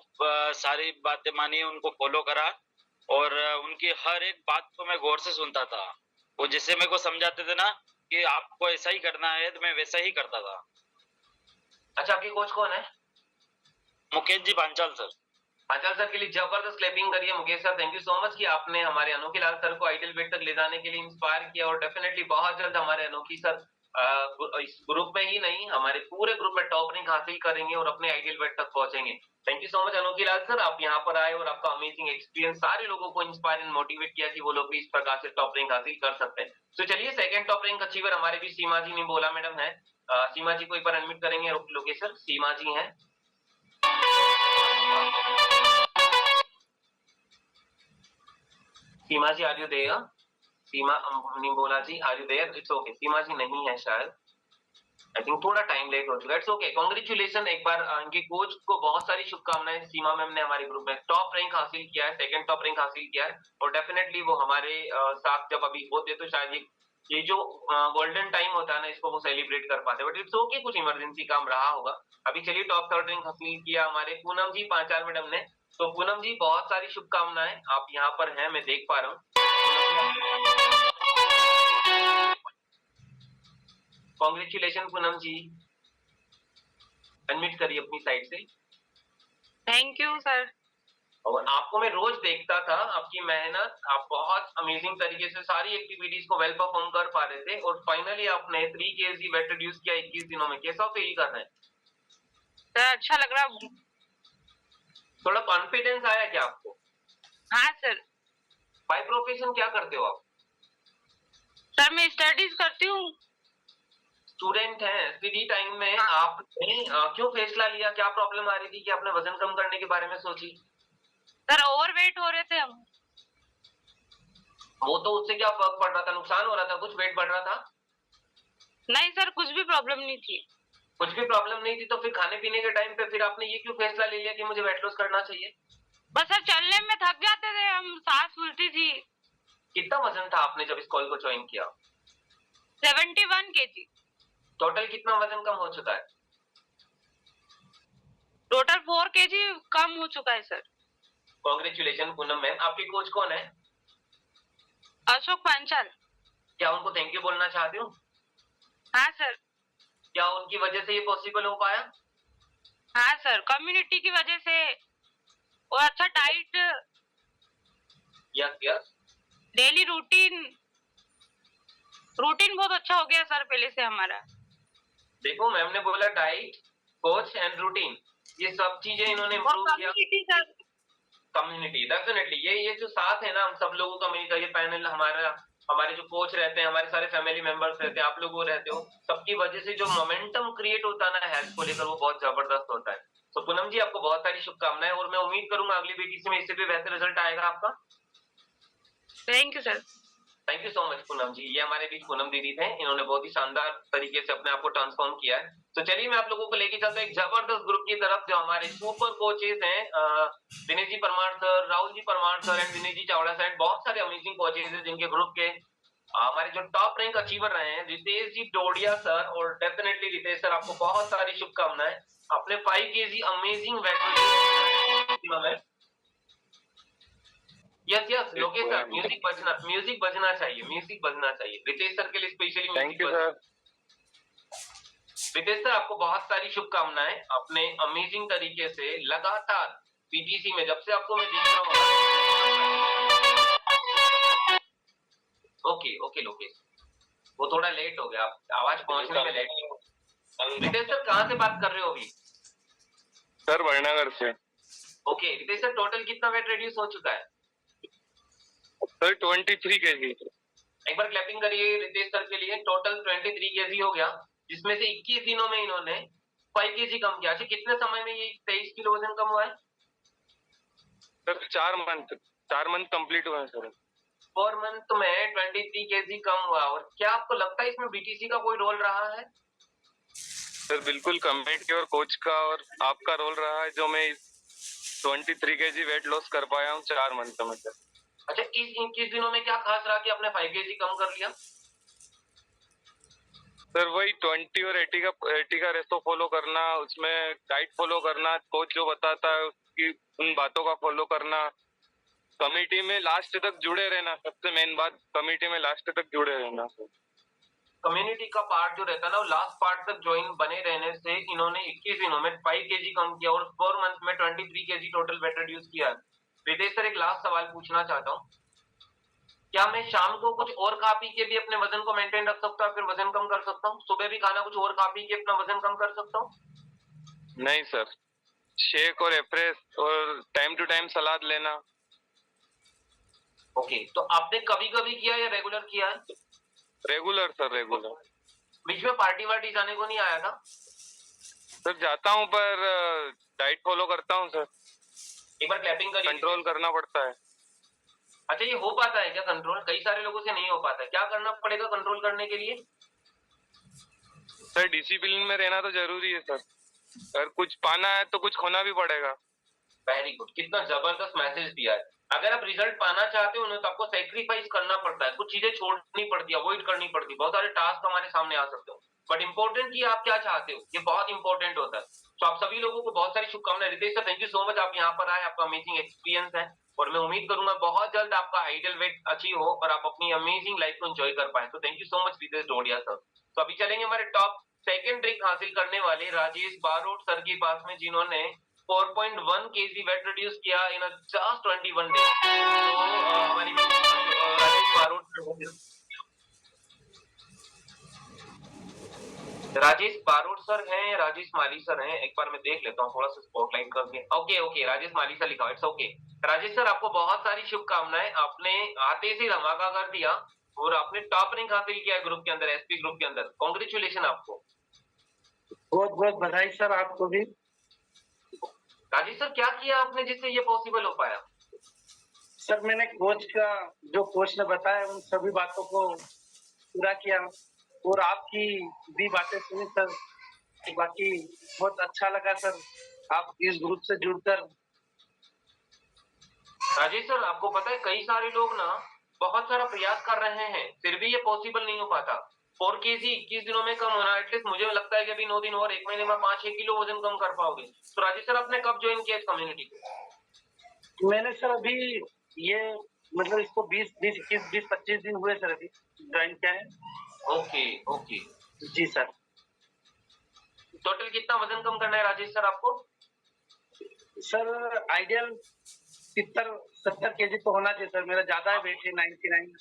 सारी बातें मानी, उनको फॉलो करा, और उनकी हर एक बात को मैं गौर से सुनता था। वो जैसे मेरे को समझाते थे ना कि आपको ऐसा ही करना है, तो मैं वैसा ही करता था। अच्छा, आपके कोच कौन है? मुकेश जी पांचाल सर। पांचाल सर के लिए जबरदस्त क्लैपिंग करिए। Mukesh sir, thank you so much कि आपने हमारे अनोखी लाल सर को आइडियल वेट तक ले जाने के लिए इंस्पायर किया, और डेफिनेटली बहुत जल्द हमारे अनोखी सर इस ग्रुप में ही नहीं हमारे पूरे ग्रुप में टॉप रैंक हासिल करेंगे और अपने आइडियल वेट तक पहुंचेंगे। थैंक यू सो मच अनोखी लाल सर, आप यहाँ पर आए और आपका अमेजिंग एक्सपीरियंस सारे लोगों को इंस्पायर एंड मोटिवेट किया कि वो लोग भी इस प्रकार से टॉप रैंक हासिल कर सकते हैं। तो चलिए, सेकंड टॉप रैंक अचीवर हमारे भी सीमा जी ने बोला मैडम है। सीमा जी को एक बार अनम्यूट करेंगे लोकेशन। सीमा जी हैं। Seema ji are you there? Seema नहीं बोला जी, are you there? It's okay, Seema ji नहीं है शायद, आई थिंक थोड़ा टाइम लेट हो चुका है। इट्स ओके, कांग्रेचुलेशन एक बार इनके कोच को बहुत सारी शुभकामनाएं। सीमा मैम ने हमारे ग्रुप में टॉप रैंक हासिल किया है, सेकंड टॉप रैंक हासिल किया है, और डेफिनेटली वो हमारे साथ जब अभी होते तो शायद ये जो गोल्डन टाइम होता है ना, इसको वो सेलिब्रेट कर पाते, बट इट्स ओके, कुछ इमरजेंसी काम रहा होगा। अभी चलिए, टॉप थर्ड रैंक हासिल किया हमारे पूनम जी पांचाल मैडम ने। तो पूनम जी बहुत सारी शुभकामनाएं, आप यहाँ पर हैं, मैं देख पा रहा हूँ। कांग्रेचुलेशन पूनम जी, अनम्यूट करिए अपनी साइड से। Thank you sir. और आपको मैं रोज देखता था, आपकी मेहनत, आप बहुत अमेजिंग तरीके से सारी एक्टिविटीज को वेल परफॉर्म कर पा रहे थे, और फाइनली आपने 3 kg वेट रिड्यूस किया 21 दिनों में। कैसा फील कर रहे हैं? सर अच्छा लग रहा। थोड़ा कॉन्फिडेंस आया क्या आपको? हाँ सर। बाय प्रोफेशन क्या करते हो आप? सर मैं स्टडीज करती हूँ। स्टूडेंट हैं। फ्री टाइम में आपने क्यों फैसला लिया, क्या प्रॉब्लम आ रही थी कि आपने वजन कम करने के बारे में सोची? सर ओवरवेट हो रहे थे हम। वो तो उससे क्या फर्क पड़ रहा था, नुकसान हो रहा था, कुछ वेट बढ़ रहा था? नहीं सर, कुछ भी प्रॉब्लम नहीं थी। कुछ भी प्रॉब्लम नहीं थी, तो फिर खाने पीने के टाइम पे फिर आपने ये क्यों फैसला ले लिया कि मुझे वेट लॉस करना चाहिए? बस सर चलने में थक जाते थे हम, सांस फूलती थी। कितना वजन था आपने जब इस कॉल को ज्वाइन किया? 71 kg। टोटल कितना वजन कम हो चुका है? टोटल 4 kg कम हो चुका है सर। Congratulation Poonam ma'am. आपके कोच कौन है? अशोक पांचाल। क्या उनको थैंक यू बोलना चाहते हो? हाँ सर। क्या उनकी वजह से ये पॉसिबल हो पाया? हाँ सर, कम्युनिटी की वजह से, और अच्छा diet, yes yes, daily routine बहुत अच्छा हो गया सर पहले से हमारा। देखो मैम ने बोला डाइट, कोच एंड रूटीन, ये सब चीजें इन्होंने इम्प्रूव किया। Community sir. कम्युनिटी, डेफिनेटली ये जो साथ है ना हम सब लोगों का मिलकर, ये पैनल हमारे जो कोच रहते हैं, हमारे सारे फैमिली मेंबर्स रहते हैं, आप लोग वो रहते हो, सबकी वजह से जो मोमेंटम क्रिएट होता है ना हेल्थ को लेकर, वो बहुत जबरदस्त होता है। तो पूनम जी आपको बहुत सारी शुभकामनाएं, और मैं उम्मीद करूंगा अगली बीटीसी में इससे भी बेहतर रिजल्ट आएगा आपका। Thank you sir. Thank you so much Poonam ji. ये हमारे बीच पूनम दीदी थे, इन्होंने बहुत ही शानदार तरीके से अपने आप को ट्रांसफॉर्म किया है। तो चलिए मैं आप लोगों को लेके चलता हूं एक जबरदस्त ग्रुप की तरफ, जो हमारे सुपर कोचेस हैं, Dinesh ji Parmar sir, Rahul ji Parmar sir and Vinay ji Chavda sir, बहुत सारे अमेजिंग कोचेस हैं जिनके ग्रुप के हमारे जो टॉप रैंक अचीवर रहे हैं, रितेश जी डोडिया सर। और डेफिनेटली रितेश सर, आपको बहुत सारी शुभकामनाएं अपने 5 KG amazing weight. Yes yes Lokesh sir, music बजना चाहिए, म्यूजिक बजना चाहिए रितेश सर के लिए स्पेशली थैंक म्यूजिक यू बजना। सर। रितेश सर, आपको बहुत सारी शुभकामनाएं अपने अमेजिंग तरीके से लगातार पीटीसी में, जब से आपको मैं देख रहा हूँ। ओके ओके लोकेश, वो थोड़ा लेट हो गया, आवाज पहुंचने में लेट हो। रितेश सर कहाँ से बात कर रहे हो अभी? सर वड़नगर से। ओके रितेश सर, टोटल कितना वेट रिड्यूस हो चुका है? Sir 23 kg। एक बार क्लैपिंग करिए रितेश सर के लिए। टोटल 23 केजी हो गया, जिसमें से 21 दिनों में इन्होंने 5 केजी कम किया। अच्छा, कितने समय में ये 23 किलो वजन कम हुआ है? सर 4 मंथ कंप्लीट हुआ है सर। 4 मंथ में 23 केजी कम हुआ। और क्या आपको लगता है इसमें बीटीसी का कोई रोल रहा है? सर बिल्कुल कमेटी और कोच का और आपका रोल रहा है, जो मैं 23 kg वेट लॉस कर पाया हूँ 4 मंथ में सर। अच्छा, इस 21 दिनों में क्या खास रहा कि आपने 5 केजी कम कर लिया? सर वही 20 और 80 का रेशो फॉलो करना, उसमें डाइट फॉलो करना, कोच जो बताता है उसकी उन बातों का फॉलो करना, कमेटी में लास्ट तक जुड़े रहना, सबसे मेन बात कमेटी में लास्ट तक जुड़े रहना सर। कम्युनिटी का पार्ट जो रहता है ना, वो लास्ट पार्ट तक ज्वाइन बने रहने से इन्होंने 21 दिनों में 5 केजी कम किया और 4 मंथ में 23 केजी टोटल वेट रिड्यूस किया। रितेश सर, एक लास्ट सवाल पूछना चाहता हूँ, क्या मैं शाम को कुछ और खा पी के भी अपने वजन को मेंटेन रख सकता हूँ, फिर वजन कम कर सकता हूँ? सुबह भी खाना कुछ और खा पी के अपना वजन कम कर सकता हूँ? नहीं सर, शेक और एप्रेस और टाइम टू टाइम सलाद लेना। ओके, तो आपने कभी कभी किया या रेगुलर किया है? Regular sir, regular. बीच में पार्टी वार्टी जाने को नहीं आया था? सर जाता हूँ पर डाइट फॉलो करता हूँ सर। एक बार क्लैपिंग करिए। कंट्रोल करना पड़ता है। अच्छा, ये हो पाता है क्या कंट्रोल? कई सारे लोगों से नहीं हो पाता है, क्या करना पड़ेगा कंट्रोल करने के लिए? सर डिसिप्लिन में रहना तो जरूरी है सर, अगर कुछ पाना है तो कुछ खोना भी पड़ेगा। वेरी गुड, कितना जबरदस्त मैसेज दिया है। अगर आप रिजल्ट पाना चाहते हो ना, तो आपको सेक्रीफाइस करना पड़ता है, कुछ चीजें छोड़नी पड़ती है, अवॉइड करनी पड़ती है, बहुत सारे टास्क हमारे सामने आ सकते हो, बट इंपॉर्टेंट कि आप क्या चाहते हो, ये बहुत इंपॉर्टेंट होता है। तो आप सभी लोगों को बहुत सारी शुभकामनाएं। Ritesh sir, thank you so much, आप यहाँ पर आए, आपका अमेजिंग एक्सपीरियंस है और मैं उम्मीद करूंगा बहुत जल्द आपका आइडियल वेट अचीव हो और आप अपनी अमेजिंग लाइफ को एंजॉय कर पाए। तो thank you so much Ritesh Dodiya sir. तो अभी चलेंगे हमारे टॉप सेकंड रैंक हासिल करने वाले राजेश बारोट सर के पास में, जिन्होंने 4.1 kg वेट रिड्यूस किया इन जस्ट 21 डेज। तो हमारी राजेश बारोट सर हैं, राजेश माली सर हैं, एक बार मैं देख लेता हूँ थोड़ा सा स्पॉटलाइट करके। ओके ओके, राजेश माली सर लिखा हुआ, इट्स ओके। राजेश सर, आपको बहुत सारी शुभकामनाएं, आपने आते से धमाका कर दिया और आपने टॉप रैंक हासिल किया ग्रुप के अंदर, एसपी ग्रुप के अंदर। कॉन्ग्रेचुलेशन आपको। बहुत बहुत बधाई सर आपको भी। राजेश सर, क्या किया आपने जिससे ये पॉसिबल हो पाया? सर मैंने जो कोच ने बताया उन सभी बातों को पूरा किया और आपकी भी बातें सुनी सर, बाकी बहुत अच्छा लगा सर आप इस ग्रुप से जुड़कर। राजेश सर, आपको पता है कई सारे लोग ना बहुत सारा प्रयास कर रहे हैं, फिर भी ये पॉसिबल नहीं हो पाता। 4 केजी 21 दिनों में कम होना, एटलीस्ट मुझे लगता है कि अभी 9 दिन और 1 महीने में 5-6 किलो वजन कम कर पाओगे। तो राजेश सर, आपने कब ज्वाइन किया इस कम्युनिटी को? मैंने सर अभी ये मतलब इसको 20-25 दिन हुए सर, अभी ज्वाइन किया है। ओके ओके जी सर। टोटल कितना वजन कम करना है राजेश सर आपको? सर आइडियल 70 केजी तो होना चाहिए सर, मेरा ज्यादा है वेट है 99।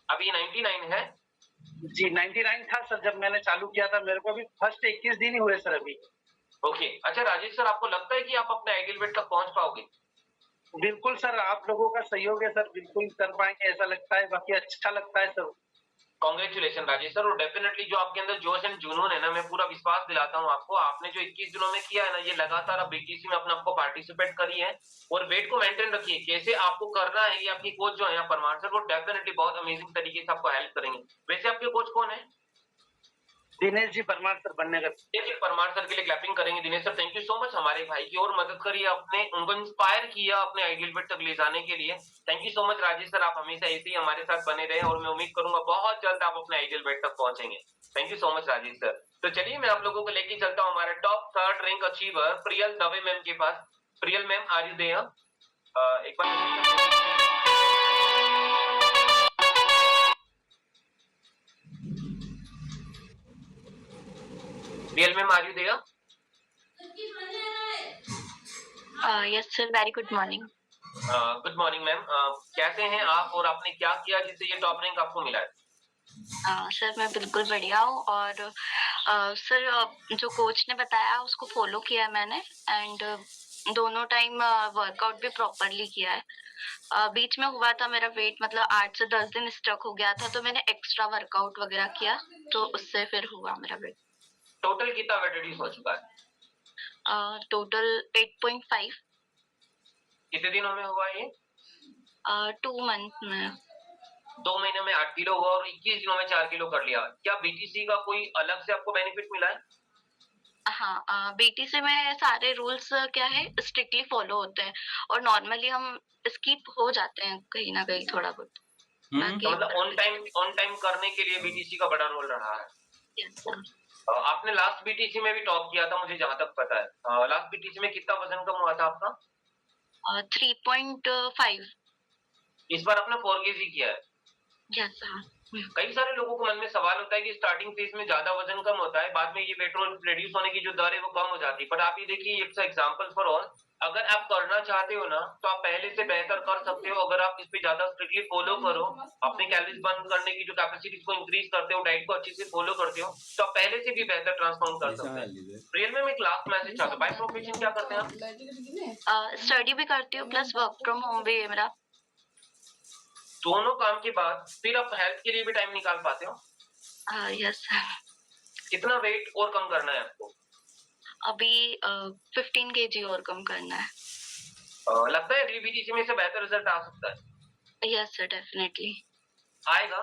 अभी 99 है? जी 99 था सर जब मैंने चालू किया था, मेरे को अभी फर्स्ट 21 दिन ही हुए सर अभी। ओके, अच्छा राजेश सर, आपको लगता है कि आप अपने आइडियल वेट तक पहुंच पाओगे? बिल्कुल सर, आप लोगों का सहयोग है सर, बिल्कुल कर पाएंगे ऐसा लगता है, बाकी अच्छा लगता है सर। कॉन्ग्रेचुलेशन राजेश सर, और डेफिनेटली जो आपके अंदर जोश एंड जुनून है ना, मैं पूरा विश्वास दिलाता हूँ आपको, आपने जो 21 दिनों में किया है ना, ये लगातार आप बीटीसी में अपने आपको पार्टिसिपेट करी है और वेट को मेंटेन रखिए। कैसे आपको करना है, ये आपकी कोच जो है परमार सर, वो डेफिनेटली बहुत अमेजिंग तरीके से आपको हेल्प करेंगे। वैसे आपके कोच कौन है? दिनेश जी परमार सर बनने का। देखिए परमार सर के लिए क्लैपिंग करेंगे। Dinesh sir thank you so much, हमारे भाई की और मदद करी आपने, उनको इंस्पायर किया अपने आइडियल वेट तक ले जाने के लिए। Thank you so much Rajesh sir, आप हमेशा ऐसे ही हमारे साथ बने रहे और मैं उम्मीद करूंगा बहुत जल्द आप अपने आइडियल वेट तक पहुंचेंगे। Thank you so much Rajesh sir. तो चलिए मैं आप लोगों को लेके चलता हूँ हमारे top 3rd rank achiever Priyal Dave ma'am के पास। Priyal ma'am are you there? एक बार Priyal ma'am are you there? Yes sir, very good morning. Good morning ma'am, कैसे हैं आप और आपने क्या किया जिससे ये टॉप रैंक आपको मिला है? सर मैं बिल्कुल बढ़िया हूँ और सर जो कोच ने बताया उसको फॉलो किया है मैंने एंड दोनों टाइम वर्कआउट भी प्रॉपरली किया है। बीच में हुआ था मेरा वेट मतलब 8 से 10 दिन स्टक हो गया था, तो मैंने एक्स्ट्रा वर्कआउट वगैरह किया तो उससे फिर हुआ मेरा वेट। टोटल कितना वेट रिड्यूस हो चुका है? टोटल 8.5। कितने दिनों में हुआ ये? 2 मंथ में। 2 महीने में 8 किलो हुआ और 21 दिनों में 4 किलो कर लिया। क्या बीटीसी का कोई अलग से आपको बेनिफिट मिला है? हाँ, बीटीसी में सारे रूल्स क्या है स्ट्रिक्टली फॉलो होते हैं और नॉर्मली हम स्किप हो जाते हैं कहीं ना कहीं थोड़ा बहुत। तो मतलब ऑन टाइम करने के लिए बीटीसी का बड़ा रोल रहा है। Yes, sir. आपने लास्ट बीटीसी में भी टॉप किया था मुझे जहां तक पता है। लास्ट बीटीसी में कितना वजन कम हुआ था आपका? 3.5। इस बार आपने 4 केजी किया है। Yes sir. कई सारे लोगों को मन में सवाल होता है कि स्टार्टिंग फेज में ज्यादा वजन कम होता है, बाद में ये वेट रिड्यूस होने की जो दर है वो कम हो जाती है। बट आप ये देखिए, इट्स एग्जांपल फॉर ऑल, अगर आप करना चाहते हो ना तो आप पहले से बेहतर कर सकते हो। अगर आप इस पे ज्यादा स्ट्रिक्टली फॉलो करो, अपने कैलोरीज बर्न करने की जो कैपेसिटीज को इंक्रीज करते हो, डाइट को अच्छे से फॉलो करते हो, तो आप पहले से भी बेहतर ट्रांसफॉर्म कर सकते हैं। रियल में एक लास्ट मैसेज चाहता हूँ, बाय प्रोफेशन क्या करते हैं आप? स्टडी भी करती हूँ प्लस वर्क फ्रॉम होम भी है मेरा। दोनों काम के बाद फिर आप हेल्थ के लिए भी टाइम निकाल पाते हो? Yes sir. कितना वेट और कम करना है आपको? अभी 15 केजी और कम करना है। लगता है अगली बीटीसी में से बेहतर रिजल्ट आ सकता है? यस सर, डेफिनेटली आएगा।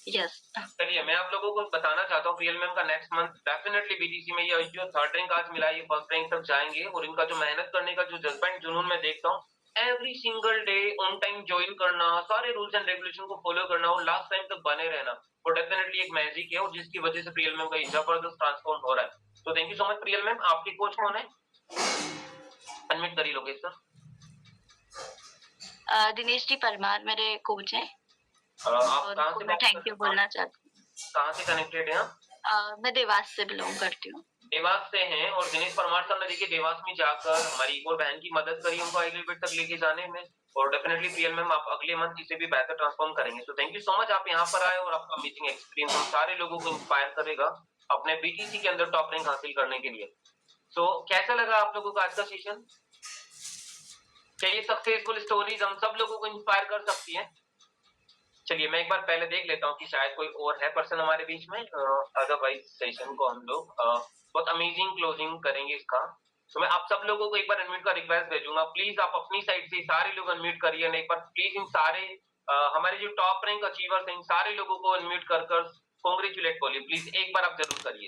यस। चलिए मैं आप लोगों को बताना चाहता हूँ प्रियल मैम का नेक्स्ट मंथ डेफिनेटली बीटीसी में ये जो 3rd रैंक आज मिला है ये 1st रैंक तक जाएंगे और इनका जो मेहनत करने का जो जज्बा एंड जुनून मैं देखता हूँ, every single day on time join करना, सारे रूल्स एंड रेगुलेशन को फॉलो करना और लास्ट टाइम तक बने रहना, वो डेफिनेटली एक मैजिक है और जिसकी वजह से प्रियल मैम का जबरदस्त ट्रांसफॉर्म हो रहा है। तो thank you so much Priyal ma'am. आपके कोच कौन है? अनम्यूट करिए लोकेश सर। दिनेश जी परमार मेरे कोच हैं आप और कहाँ उनको से मैं थैंक यू बोलना चाहती कहाँ से कनेक्टेड हैं आप? हूँ। मैं देवास से बिलोंग करती हूँ। देवास से हैं और दिनेश परमार सर ने देखिए देवास में जाकर हमारी एक और बहन की मदद करी उनको आइडियल वेट तक लेके जाने में, और डेफिनेटली प्रियल मैम आप अगले मंथ इसे भी बेहतर ट्रांसफॉर्म करेंगे। तो थैंक यू सो मच, आप यहाँ पर आए और आपका अमेजिंग एक्सपीरियंस हम सारे लोगों को इंस्पायर करेगा अपने बीटीसी के अंदर टॉप रैंक हासिल करने के लिए। तो कैसा लगा आप लोगों का आज का सेशन? क्या ये सक्सेसफुल स्टोरीज हम सब लोगों को इंस्पायर कर सकती है? चलिए मैं एक बार पहले देख लेता हूँ कि शायद कोई और है पर्सन हमारे बीच में, अदरवाइज सेशन को हम लोग बहुत अमेजिंग क्लोजिंग करेंगे इसका। तो मैं आप सब लोगों को एक बार अनम्यूट का रिक्वेस्ट भेजूंगा, प्लीज आप अपनी साइड से सारे लोग अनम्यूट करिए एक बार प्लीज। इन सारे हमारे जो टॉप रैंक अचीवर्स हैं इन सारे लोगों को अनम्यूट कर कांग्रेचुलेट बोलिए प्लीज, एक बार आप जरूर करिए।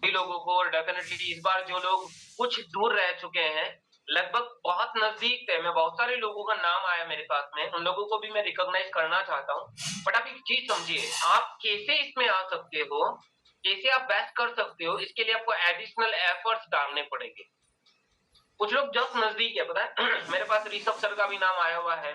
लोगों को, और डेफिनेटली इस बार जो लोग कुछ दूर रह चुके हैं, लगभग बहुत नजदीक थे, मैं बहुत सारे लोगों का नाम आया मेरे पास में, उन लोगों को भी मैं रिकॉग्नाइज करना चाहता हूँ। बट आप एक चीज समझिए, आप कैसे इसमें आ सकते हो, कैसे आप बेस्ट कर सकते हो, इसके लिए आपको एडिशनल एफर्ट्स डालने पड़ेंगे। कुछ लोग जस्ट नजदीक है, पता है मेरे पास ऋषभ सर का भी नाम आया हुआ है,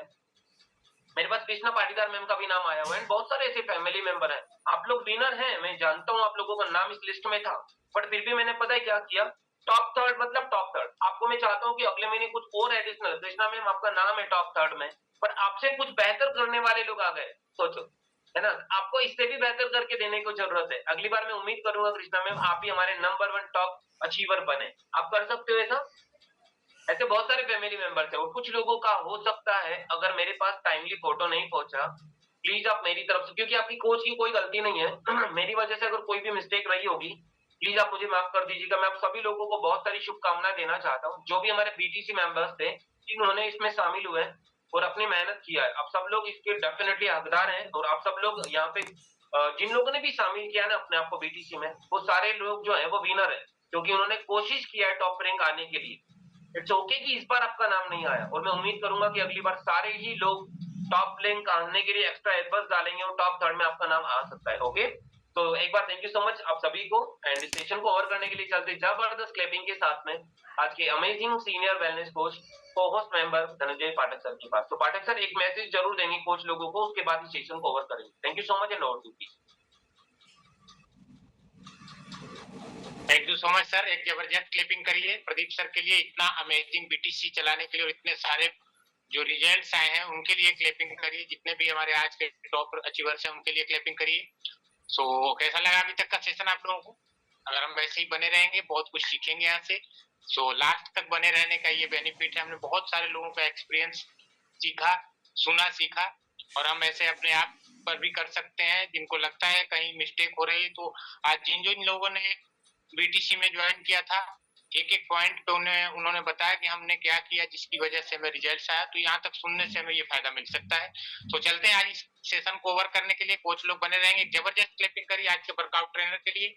मेरे पास कृष्णा पाटीदार मैम का भी नाम आया हुआ है, बहुत सारे ऐसे फैमिली मेंबर हैं। आप लोग विनर हैं, मैं जानता हूँ आप लोगों का नाम इस लिस्ट में था, बट फिर भी मैंने पता है क्या किया, टॉप 3rd मतलब टॉप 3rd। आपको मैं चाहता हूँ कि अगले महीने कुछ और एडिशनल, कृष्णा मैम आपका नाम है टॉप 3rd में, पर आपसे कुछ बेहतर करने वाले लोग आ गए। सोचो है ना? आपको इससे भी बेहतर करके देने की जरूरत है। अगली बार मैं उम्मीद करूंगा कृष्णा मैम आप ही हमारे नंबर 1 टॉप अचीवर बने। आप कर सकते हो ऐसा? ऐसे बहुत सारे फैमिली मेंबर्स हैं और कुछ लोगों का हो सकता है अगर मेरे पास टाइमली फोटो नहीं पहुंचा, प्लीज आप मेरी तरफ से, क्योंकि आपकी कोच की कोई गलती नहीं है मेरी वजह से अगर कोई भी मिस्टेक रही होगी, प्लीज आप मुझे माफ कर दीजिएगा। मैं आप सभी लोगों को बहुत सारी शुभकामनाएं देना चाहता हूँ, जो भी हमारे बीटीसी मेंबर्स थे, उन्होंने इसमें शामिल हुए और अपनी मेहनत किया है। आप सब लोग इसके डेफिनेटली हकदार हैं और आप सब लोग यहाँ पे जिन लोगों ने भी शामिल किया ना अपने आप को बीटीसी में, वो सारे लोग जो है वो विनर है, क्योंकि उन्होंने कोशिश किया है टॉप रैंक आने के लिए। इट्स ओके कि इस बार आपका नाम नहीं आया और मैं उम्मीद करूंगा कि अगली बार सारे ही लोग टॉप रैंक आने के लिए एक्स्ट्रा एफर्ट्स डालेंगे और टॉप 3 में आपका नाम आ सकता है। ओके, तो एक बार थैंक यू सो मच आप सभी को। एंड इस सेशन को ओवर करने के लिए चलते जबरदस्त क्लैपिंग के साथ में आज के अमेजिंग सीनियर वेलनेस कोच को होस्ट मेंबर धनंजय पाठक सर के पास। तो पाठक सर एक मैसेज जरूर देंगे कोच लोगों को, उसके बाद इस सेशन को ओवर करेंगे। Thank you so much and over to please. Thank you so much sir, एक जबरदस्त क्लिपिंग करिए प्रदीप सर के लिए, इतना अमेजिंग बीटीसी चलाने के लिए और इतने सारे जो रिजल्ट्स आए हैं उनके लिए क्लिपिंग करिए। जितने भी हमारे आज के टॉप अचीवर्स हैं उनके लिए क्लिपिंग करिए। सो कैसा लगा अभी तक का सेशन आप लोगों को? अगर हम वैसे ही बने रहेंगे बहुत कुछ सीखेंगे यहाँ से। सो लास्ट तक बने रहने का ये बेनिफिट है, हमने बहुत सारे लोगों का एक्सपीरियंस सीखा, सुना, सीखा, और हम ऐसे अपने आप पर भी कर सकते हैं। जिनको लगता है कहीं मिस्टेक हो रही है, तो आज जिन जिन लोगों ने बीटीसी में ज्वाइन किया था, एक एक पॉइंट पे उन्होंने बताया कि हमने क्या किया जिसकी वजह से हमें रिजल्ट आया। तो यहाँ तक सुनने से हमें ये फायदा मिल सकता है। तो चलते हैं आज इस सेशन को ओवर करने के लिए कोच लोग बने रहेंगे। जबरदस्त क्लिपिंग करिए आज के वर्कआउट ट्रेनर के लिए,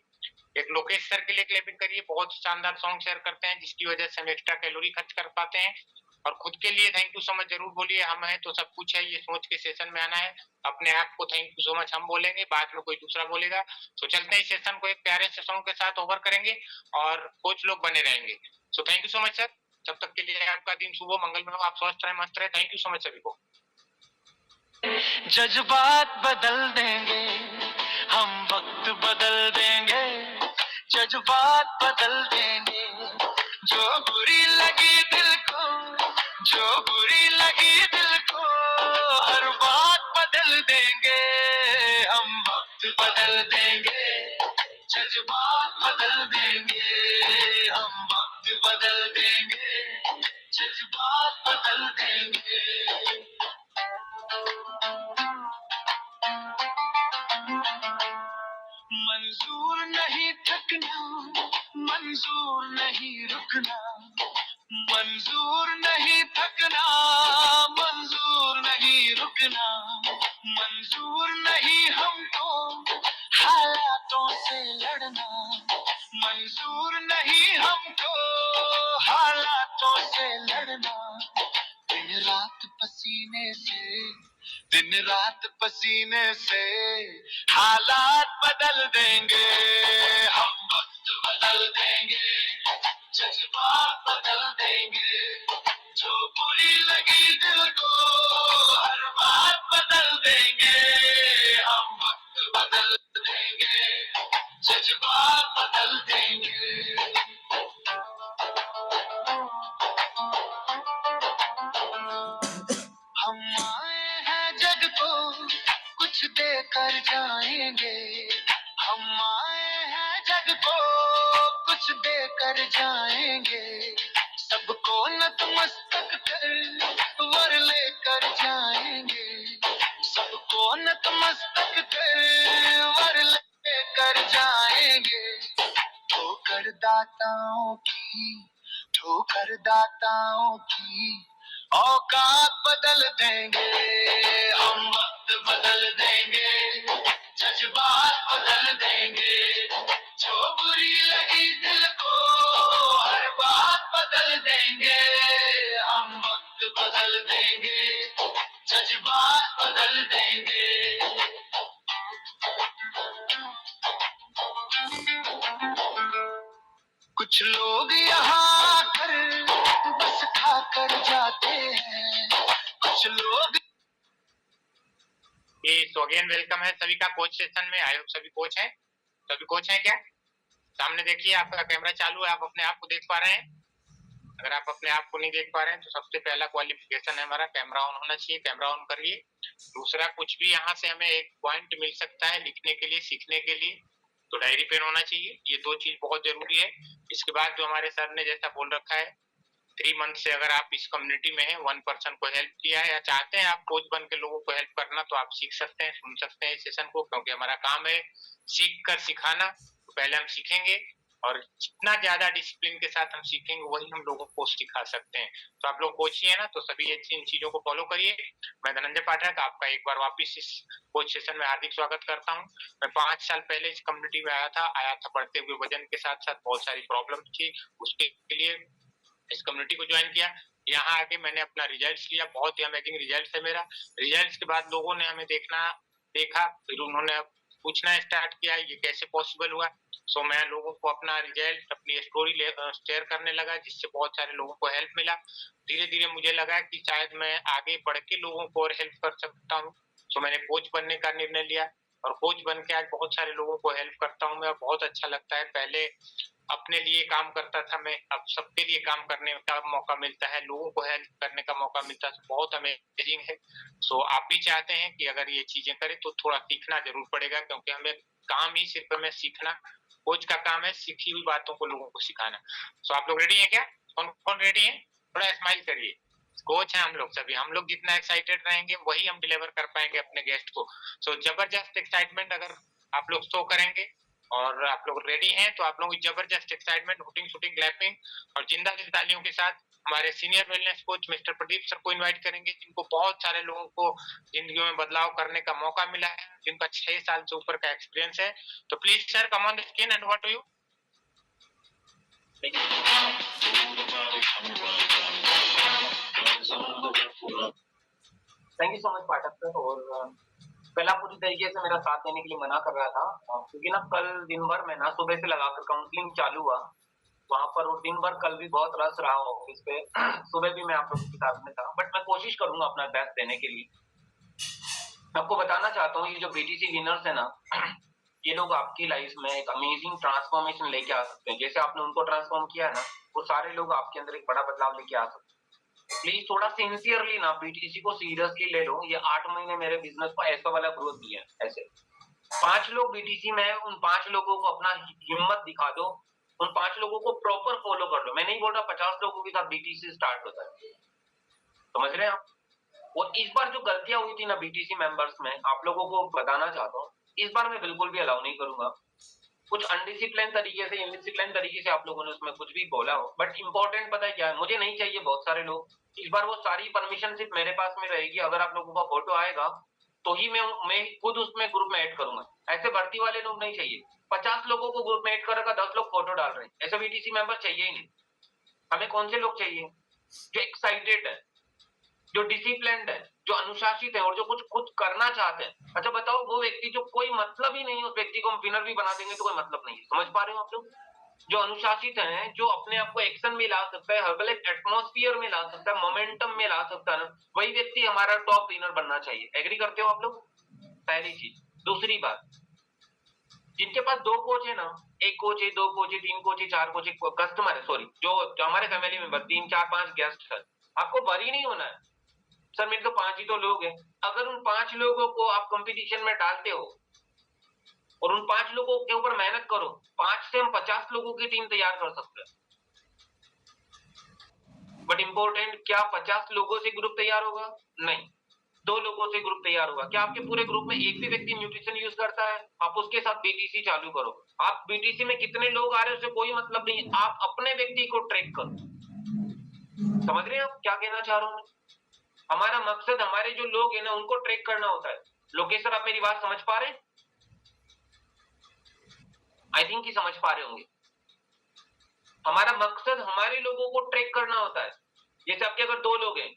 एक लोकेश सर के लिए क्लिपिंग करिए, बहुत शानदार सॉन्ग शेयर करते हैं जिसकी वजह से हम एक्स्ट्रा कैलोरी खर्च कर पाते हैं। और खुद के लिए थैंक यू सो मच जरूर बोलिए, हम हैं तो सब कुछ है, ये सोच के सेशन में आना है। अपने आप को थैंक यू सो मच हम बोलेंगे, बाद में कोई दूसरा बोलेगा। तो चलते हैं इस सेशन को एक प्यारे से सॉन्ग के साथ ओवर करेंगे और कोच लोग बने रहेंगे। So thank you so much sir, तब तक के लिए आपका दिन शुभ हो, मंगलमय हो, आप स्वस्थ रहे, मस्त रहे। थैंक यू सो मच सभी को। जज्बात बदल देंगे हम, वक्त बदल देंगे, जज्बात बदल देंगे। जो बुरी लगी दिल को, जो बुरी लगी दिल को, हर बात बदल देंगे हम, वक्त बदल देंगे, जज्बात बदल देंगे हम, वक्त बदल देंगे, जज्बात बदल देंगे। मंजूर नहीं थकना, मंजूर नहीं रुकना, मंजूर नहीं थकना, मंजूर नहीं रुकना, मंजूर नहीं हमको हालातों से लड़ना, मंजूर नहीं हमको हालातों से लड़ना। दिन रात पसीने से, दिन रात पसीने से हालात बदल देंगे हम, वक्त बदल देंगे, जज्बात बदल देंगे। जो बुरी लगी दिल को, हर बात बदल देंगे हम, वक्त बदल देंगे, जज्बात बदल देंगे। हम आए हैं जग को कुछ देकर जाएंगे, हम आए हैं जग को कुछ देकर जाएंगे। सबको नतमस्तक कर वर लेकर जाएंगे, सबको नतमस्तक कर वर लेकर जाएंगे। ठोकर दाताओं की, ठोकर दाताओं की औकात बदल देंगे हम, वक्त बदल देंगे, जज्बात बदल देंगे। जो बुरी लगी दिल को, हर बात बदल देंगे हम, वक्त बदल देंगे, जज्बात बदल देंगे। कुछ लोग यहाँ आकर बस खाकर जाते हैं, कुछ लोग। सो अगेन वेलकम है सभी का कोच सेशन में। आई होप सभी कोच हैं, सभी कोच हैं क्या? सामने देखिए आपका कैमरा चालू है, आप अपने आप को देख पा रहे हैं? अगर आप अपने आप को नहीं देख पा रहे हैं तो सबसे पहला क्वालिफिकेशन है हमारा कैमरा ऑन होना चाहिए, कैमरा ऑन करिए। दूसरा, कुछ भी यहाँ से हमें एक पॉइंट मिल सकता है लिखने के लिए, सीखने के लिए, तो डायरी पेन होना चाहिए। ये 2 चीज बहुत जरूरी है। इसके बाद जो हमारे सर ने जैसा बोल रखा है, 3 मंथ से अगर आप इस कम्युनिटी में हैं, 1 पर्सन को हेल्प किया है या चाहते हैं आप कोच बन के लोगों को हेल्प करना, तो आप सीख सकते हैं, सुन सकते हैं इस सेशन को, क्योंकि हमारा काम है सीख कर सिखाना। तो पहले हम सीखेंगे और जितना ज्यादा डिसिप्लिन के साथ हम सीखेंगे वही हम लोगों को सिखा सकते हैं। तो आप लोग कोच ही है ना, तो सभी इन चीजों को फॉलो करिए। मैं धनंजय पाठक आपका एक बार वापिस इस कोच सेशन में हार्दिक स्वागत करता हूँ। मैं 5 साल पहले इस कम्युनिटी में आया था बढ़ते हुए वजन के साथ साथ बहुत सारी प्रॉब्लम थी, उसके लिए इस कम्युनिटी को ज्वाइन किया। यहाँ आके मैंने अपना रिजल्ट्स लिया, बहुत ही अमेजिंग रिजल्ट्स है मेरा। रिजल्ट्स के बाद लोगों ने हमें देखा, फिर उन्होंने पूछना स्टार्ट किया ये कैसे पॉसिबल हुआ। सो मैं लोगों को अपना रिजल्ट, अपनी स्टोरी शेयर करने लगा, जिससे बहुत सारे लोगों को हेल्प मिला। धीरे धीरे मुझे लगा कि शायद मैं आगे बढ़ के लोगों को और हेल्प कर सकता हूँ। सो मैंने कोच बनने का निर्णय लिया और कोच बन के आज बहुत सारे लोगों को हेल्प करता हूँ मैं, बहुत अच्छा लगता है। पहले अपने लिए काम करता था मैं, अब सबके लिए काम करने का मौका मिलता है, लोगों को हेल्प करने का मौका मिलता है, बहुत अमेजिंग है। सो आप भी चाहते हैं कि अगर ये चीजें करें तो थोड़ा सीखना जरूर पड़ेगा, क्योंकि हमें काम ही सिर्फ हमें सीखना, कोच का काम है सीखी हुई बातों को लोगों को सिखाना। सो आप लोग रेडी है क्या? कौन कौन रेडी है? थोड़ा स्माइल करिए। कोच है हम लोग सभी, हम लोग जितना एक्साइटेड रहेंगे वही हम डिलीवर कर पाएंगे अपने गेस्ट को। सो जबरदस्त एक्साइटमेंट अगर आप लोग शो करेंगे और आप लोग रेडी हैं तो आप लोगों की जबरदस्त एक्साइटमेंट, हुटिंग शूटिंग क्लैपिंग और जिंदा दिल तालियों के साथ हमारे senior wellness coach mister Pradeep sir को इनवाइट करेंगे, जिनको बहुत सारे लोगों को जिंदगी में बदलाव करने का मौका मिला है, जिनका 6 साल से ऊपर का एक्सपीरियंस है। तो please sir come on the screen and what do you. Thank you so much Pathak sir. और पहला पूरी तरीके से मेरा साथ देने के लिए मना कर रहा था, क्योंकि ना कल दिन भर मैं ना सुबह से लगाकर काउंसलिंग चालू हुआ वहां पर, और दिन भर कल भी बहुत रस रहा ऑफिस पे। सुबह भी मैं आप लोगों के साथ में था, बट मैं कोशिश करूंगा अपना बेस्ट देने के लिए। आपको बताना चाहता हूँ ये जो बीटीसी विनर्स है ना, ये लोग आपकी लाइफ में एक अमेजिंग ट्रांसफॉर्मेशन लेके आ सकते हैं। जैसे आपने उनको ट्रांसफॉर्म किया है ना, वो सारे लोग आपके अंदर एक बड़ा बदलाव लेके आ सकते हैं। प्लीज थोड़ा सिंसियरली ना बीटीसी को सीरियसली ले लो। ये 8 महीने मेरे बिजनेस को ऐसा वाला ग्रोथ दिया है। ऐसे 5 लोग बीटीसी में है, उन 5 लोगों को अपना हिम्मत दिखा दो, उन 5 लोगों को प्रॉपर फॉलो कर लो। मैं नहीं बोल रहा 50 लोगों के साथ बीटीसी स्टार्ट होता है, समझ रहे हैं आप? और इस बार जो गलतियां हुई थी ना बीटीसी मेंबर्स में, आप लोगों को बताना चाहता हूँ, इस बार मैं बिल्कुल भी अलाउ नहीं करूंगा। कुछ अनडिसिप्लिन तरीके से, इनडिसिप्लिन तरीके से आप लोगों ने उसमें कुछ भी बोला हो, बट इंपॉर्टेंट पता है क्या है, मुझे नहीं चाहिए बहुत सारे लोग। इस बार वो सारी परमिशन सिर्फ मेरे पास में रहेगी। अगर आप लोगों का फोटो आएगा तो ही मैं खुद उसमें ग्रुप में ऐड करूंगा। ऐसे भर्ती वाले लोग नहीं चाहिए। 50 लोगों को ग्रुप में ऐड करेगा, 10 लोग फोटो डाल रहे हैं, ऐसे बीटीसी मेंबर चाहिए ही नहीं। हमें कौन से लोग चाहिए? जो एक्साइटेड है, जो डिसिप्लिन्ड है, जो अनुशासित है और जो कुछ खुद करना चाहते हैं। अच्छा बताओ, वो व्यक्ति जो कोई मतलब ही नहीं है, उस व्यक्ति को हम विनर भी बना देंगे तो कोई मतलब नहीं है। समझ पा रहे हो आप लोग? जो अनुशासित है, जो अपने आप को एक्शन में ला सकता है, हर एक एटमॉस्फेयर में ला सकता है, मोमेंटम में ला सकता है ना, वही व्यक्ति हमारा टॉप विनर बनना चाहिए। एग्री करते हो आप लोग? पहली चीज। दूसरी बात, जिनके पास 2 कोच है ना, 1 कोच है, 2 कोच है, 3 कोच है, 4 कोच है, कस्टमर है, सॉरी, जो हमारे फैमिली मेंबर 3, 4, 5 गेस्ट है, आपको वरी नहीं होना है। सर मेरे तो 5 ही तो लोग हैं। अगर उन 5 लोगों को आप कंपटीशन में डालते हो और उन 5 लोगों के ऊपर मेहनत करो, 5 से हम 50 लोगों की टीम तैयार कर सकते हैं। बट इंपॉर्टेंट, क्या 50 लोगों से ग्रुप तैयार होगा? नहीं, 2 लोगों से ग्रुप तैयार होगा। क्या आपके पूरे ग्रुप में एक भी व्यक्ति न्यूट्रिशन यूज करता है? आप उसके साथ बीटीसी चालू करो। आप बीटीसी में कितने लोग आ रहे हैं उससे कोई मतलब नहीं, आप अपने व्यक्ति को ट्रैक करो। समझ रहे हैं आप क्या कहना चाह रहा हूं? हमारा मकसद हमारे जो लोग हैं ना उनको ट्रैक करना होता है। लोकेश सर, आप मेरी बात समझ पा रहे हैं? आई थिंक कि समझ पा रहे होंगे। हमारा मकसद हमारे लोगों को ट्रैक करना होता है। जैसे आपके अगर 2 लोग हैं,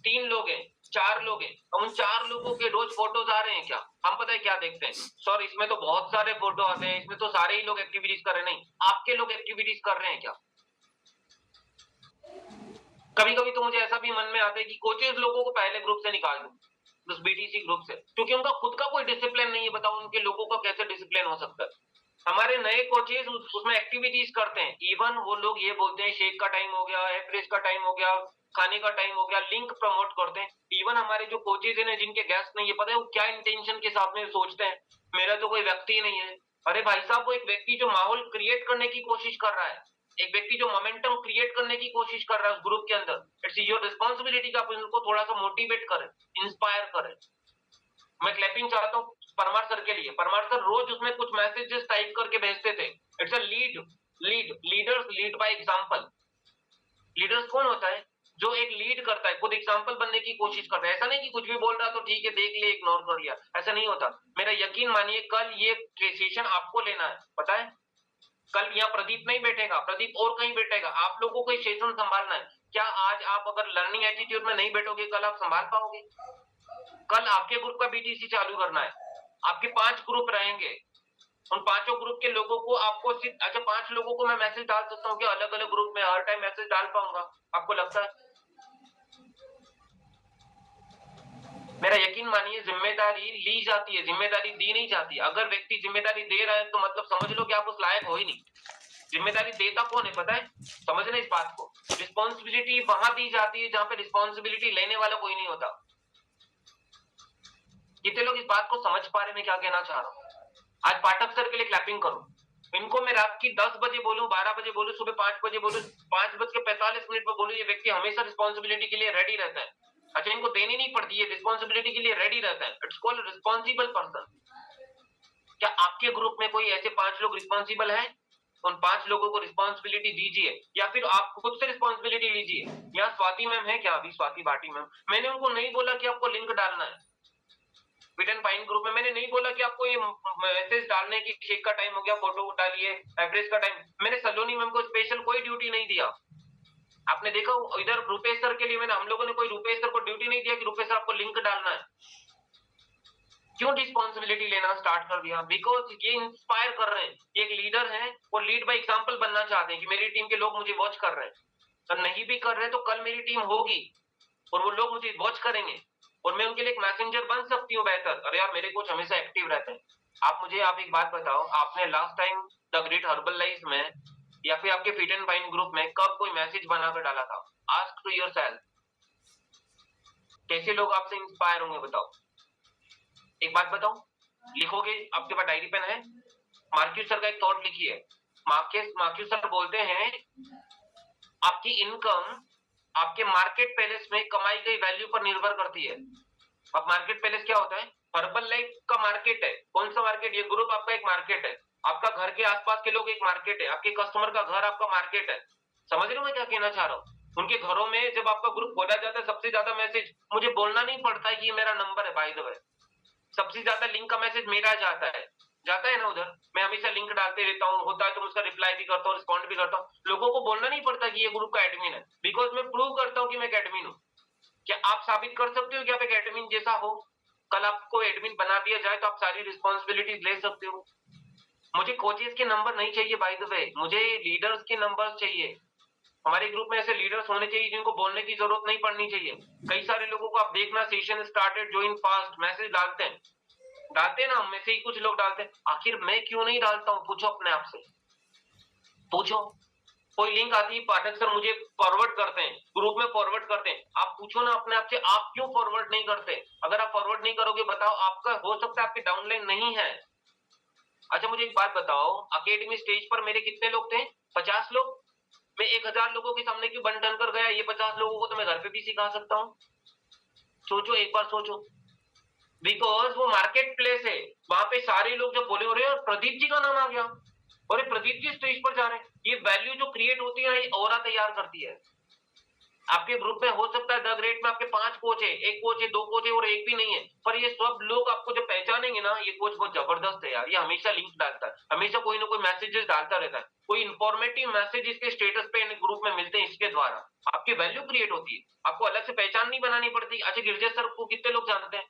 3 लोग हैं, 4 लोग हैं, उन 4 लोगों के रोज फोटोज आ रहे हैं क्या? हम पता है क्या देखते हैं, सर इसमें तो बहुत सारे फोटो आते हैं, इसमें तो सारे ही लोग एक्टिविटीज कर रहे हैं। नहीं, आपके लोग एक्टिविटीज कर रहे हैं क्या? कभी कभी तो मुझे ऐसा भी मन में आता है कि कोचेस लोगों को पहले ग्रुप से निकाल दो, उस बीटीसी ग्रुप से, क्योंकि उनका खुद का कोई डिसिप्लिन नहीं है। बताओ उनके लोगों का कैसे डिसिप्लिन हो सकता है? हमारे नए कोचेज उसमें एक्टिविटीज करते हैं। इवन वो लोग ये बोलते हैं शेक का टाइम हो गया, एवरेज का टाइम हो गया, खाने का टाइम हो गया, लिंक प्रमोट करते हैं। इवन हमारे जो कोचेज हैं जिनके गेस्ट नहीं है, पता है वो क्या इंटेंशन के साथ में सोचते हैं, मेरा तो कोई व्यक्ति नहीं है। अरे भाई साहब, वो एक व्यक्ति जो माहौल क्रिएट करने की कोशिश कर रहा है, एक व्यक्ति जो मोमेंटम क्रिएट करने की कोशिश कर रहा है उस ग्रुप के अंदर, इट्स योर रिस्पॉन्सिबिलिटी कि आप उनको थोड़ा सा मोटिवेट करें, इंस्पायर करें। मैं क्लैपिंग चाहता हूँ परमार सर के लिए। परमार सर रोज उसमें कुछ मैसेजेस टाइप करके भेजते थे। It's a leaders lead by example. Leaders कौन होता है? जो एक लीड करता है, खुद एग्जांपल बनने की कोशिश करता है। ऐसा नहीं कि कुछ भी बोल रहा तो ठीक है, देख लिया, इग्नोर कर लिया, ऐसा नहीं होता। मेरा यकीन मानिए, कल ये सेशन आपको लेना है, पता है? कल यहाँ प्रदीप नहीं बैठेगा, प्रदीप और कहीं बैठेगा, आप लोगों को सेशन संभालना है। क्या आज आप अगर लर्निंग एटीट्यूड में नहीं बैठोगे, कल आप संभाल पाओगे? कल आपके ग्रुप का बीटीसी चालू करना है। आपके 5 ग्रुप रहेंगे, उन 5 ग्रुप के लोगों को आपको सिर्फ, अच्छा 5 लोगों को मैं मैसेज डाल सकता हूँ कि अलग अलग ग्रुप में हर टाइम मैसेज डाल पाऊंगा? आपको लगता है? मेरा यकीन मानिए, जिम्मेदारी ली जाती है, जिम्मेदारी दी नहीं जाती। अगर व्यक्ति जिम्मेदारी दे रहा है तो मतलब समझ लो कि आप उस लायक हो ही नहीं। जिम्मेदारी देता कौन है पता है? समझना इस बात को। रिस्पॉन्सिबिलिटी वहां दी जाती है जहां पे रिस्पॉन्सिबिलिटी लेने वाला कोई नहीं होता। कितने लोग इस बात को समझ पा रहे, मैं क्या कहना चाह रहा हूँ? आज पाठक सर के लिए क्लैपिंग करूं। इनको मैं रात की 10 बजे बोलूं, 12 बजे बोलूं, सुबह 5 बजे बोलूं, 5:45 पर बोलूं, ये व्यक्ति हमेशा रिस्पॉन्सिबिलिटी के लिए रेडी रहता है। अच्छा, इनको देनी नहीं पड़ती है, रिस्पॉन्सिबिलिटी के लिए रेडी रहता है। It's called responsible person. क्या आपके ग्रुप में कोई ऐसे 5 लोग रिस्पॉन्सिबल हैं? उन 5 लोगों को रिस्पॉन्सिबिलिटी दीजिए, या फिर आप खुद से रिस्पॉन्सिबिलिटी लीजिए। यहाँ स्वाति मैम है क्या? अभी स्वाति भाटी मैम, मैंने उनको नहीं बोला कि आपको लिंक डालना है फिट एंड फाइन ग्रुप में। मैंने नहीं बोला कि आपको ये मैसेज डालने की शेक का टाइम हो गया, फोटो डालिए, एवरेज का टाइम। मैंने सलोनी मैम को स्पेशल कोई ड्यूटी नहीं दिया। आपने देखा इधर रूपेश सर के लिए मैंने, हम लोगों ने कोई रूपेश सर को ड्यूटी नहीं दिया कि रूपेश सर आपको लिंक डालना है। क्यों रिस्पॉन्सिबिलिटी लेना स्टार्ट कर दिया? बिकॉज ये इंस्पायर कर रहे हैं, ये एक लीडर है, वो लीड बाय एग्जांपल बनना चाहते हैं कि मेरी टीम के लोग मुझे वॉच कर रहे हैं। तो नहीं भी कर रहे तो कल मेरी टीम होगी और वो लोग मुझे वॉच करेंगे और मैं उनके लिए एक मैसेंजर बन सकती हूँ बेहतर। अरे यार, मेरे कोच हमेशा एक्टिव रहते हैं। आप एक बात बताओ, आपने last time the great herbal life में या फिर आपके फिट एंड फाइन ग्रुप में कब कोई मैसेज बनाकर डाला था? Ask to yourself. कैसे लोग आपसे इंस्पायर होंगे बताओ? एक बात बताओ, लिखोगे? आपके पास डायरी पेन है? मार्क्यूस सर का एक थॉट लिखिए। मार्क्यूस सर बोलते हैं आपकी इनकम आपके मार्केट पैलेस में कमाई गई वैल्यू पर निर्भर करती है। अब मार्केट पैलेस क्या होता है? हर्बल लाइफ का मार्केट है। कौन सा मार्केट? ये ग्रुप आपका एक मार्केट है, आपका घर के आसपास के लोग एक मार्केट है, आपके कस्टमर का घर आपका मार्केट है। समझ रहे हो मैं क्या कहना चाह रहा हूँ? उनके घरों में जब आपका ग्रुप खोला जाता है, सबसे ज्यादा मैसेज, मुझे बोलना नहीं पड़ता है कि ये मेरा नंबर है, बाय द वे, सबसे ज्यादा लिंक का मैसेज मेरा जाता है ना उधर। मैं हमेशा लिंक डालते रहता हूँ, होता है तो उसका रिप्लाई भी करता हूँ, रिस्पॉन्ड भी करता हूँ। लोगों को बोलना नहीं पड़ता कि ये ग्रुप का एडमिन है, बिकॉज मैं प्रूव करता हूँ कि मैं एक एडमिन हूँ। क्या आप साबित कर सकते हो कि आप एक एडमिन जैसा हो? कल आपको एडमिन बना दिया जाए तो आप सारी रिस्पॉन्सिबिलिटीज ले सकते हो। मुझे कोचेस के नंबर नहीं चाहिए बाय द वे, मुझे लीडर्स के नंबर चाहिए। हमारे ग्रुप में ऐसे लीडर्स होने चाहिए जिनको बोलने की जरूरत नहीं पड़नी चाहिए। कई सारे लोगों को आप देखना, session started, join fast, message डालते हैं ना, हम में से ही कुछ लोग डालते हैं। आखिर मैं क्यों नहीं डालता हूँ? पूछो अपने आप से, पूछो। कोई लिंक आती है, पाठक सर मुझे फॉरवर्ड करते हैं, ग्रुप में फॉरवर्ड करते हैं, आप पूछो ना अपने आप से, आप क्यों फॉरवर्ड नहीं करते? अगर आप फॉरवर्ड नहीं करोगे, बताओ, आपका हो सकता है आपकी डाउनलाइन नहीं है। अच्छा मुझे एक बात बताओ, अकेडमी स्टेज पर मेरे कितने लोग थे? 50 लोग। मैं 1000 लोगों के सामने क्यों बन ठन कर गया? ये 50 लोगों को तो मैं घर पे भी सिखा सकता हूँ। सोचो, एक बार सोचो। बिकॉज वो मार्केट प्लेस है, वहां पे सारे लोग जब बोले, अरे प्रदीप जी का नाम आ गया, अरे प्रदीप जी स्टेज पर जा रहे हैं, ये वैल्यू जो क्रिएट होती है, ये ऑरा तैयार करती है। आपके ग्रुप में हो सकता है द ग्रेट में आपके 5 कोच है, 1 कोच है, 2 कोच है और 1 भी नहीं है, पर ये सब लोग आपको जब पहचानेंगे ना, ये कोच बहुत जबरदस्त है यार, ये हमेशा लिंक डालता है, हमेशा कोई ना कोई मैसेजेस डालता रहता है, कोई इंफॉर्मेटिव मैसेज इसके स्टेटस पे ग्रुप में मिलते हैं, इसके द्वारा आपकी वैल्यू क्रिएट होती है, आपको अलग से पहचान नहीं बनानी पड़ती। अच्छा गिरजेश सर को कितने लोग जानते हैं?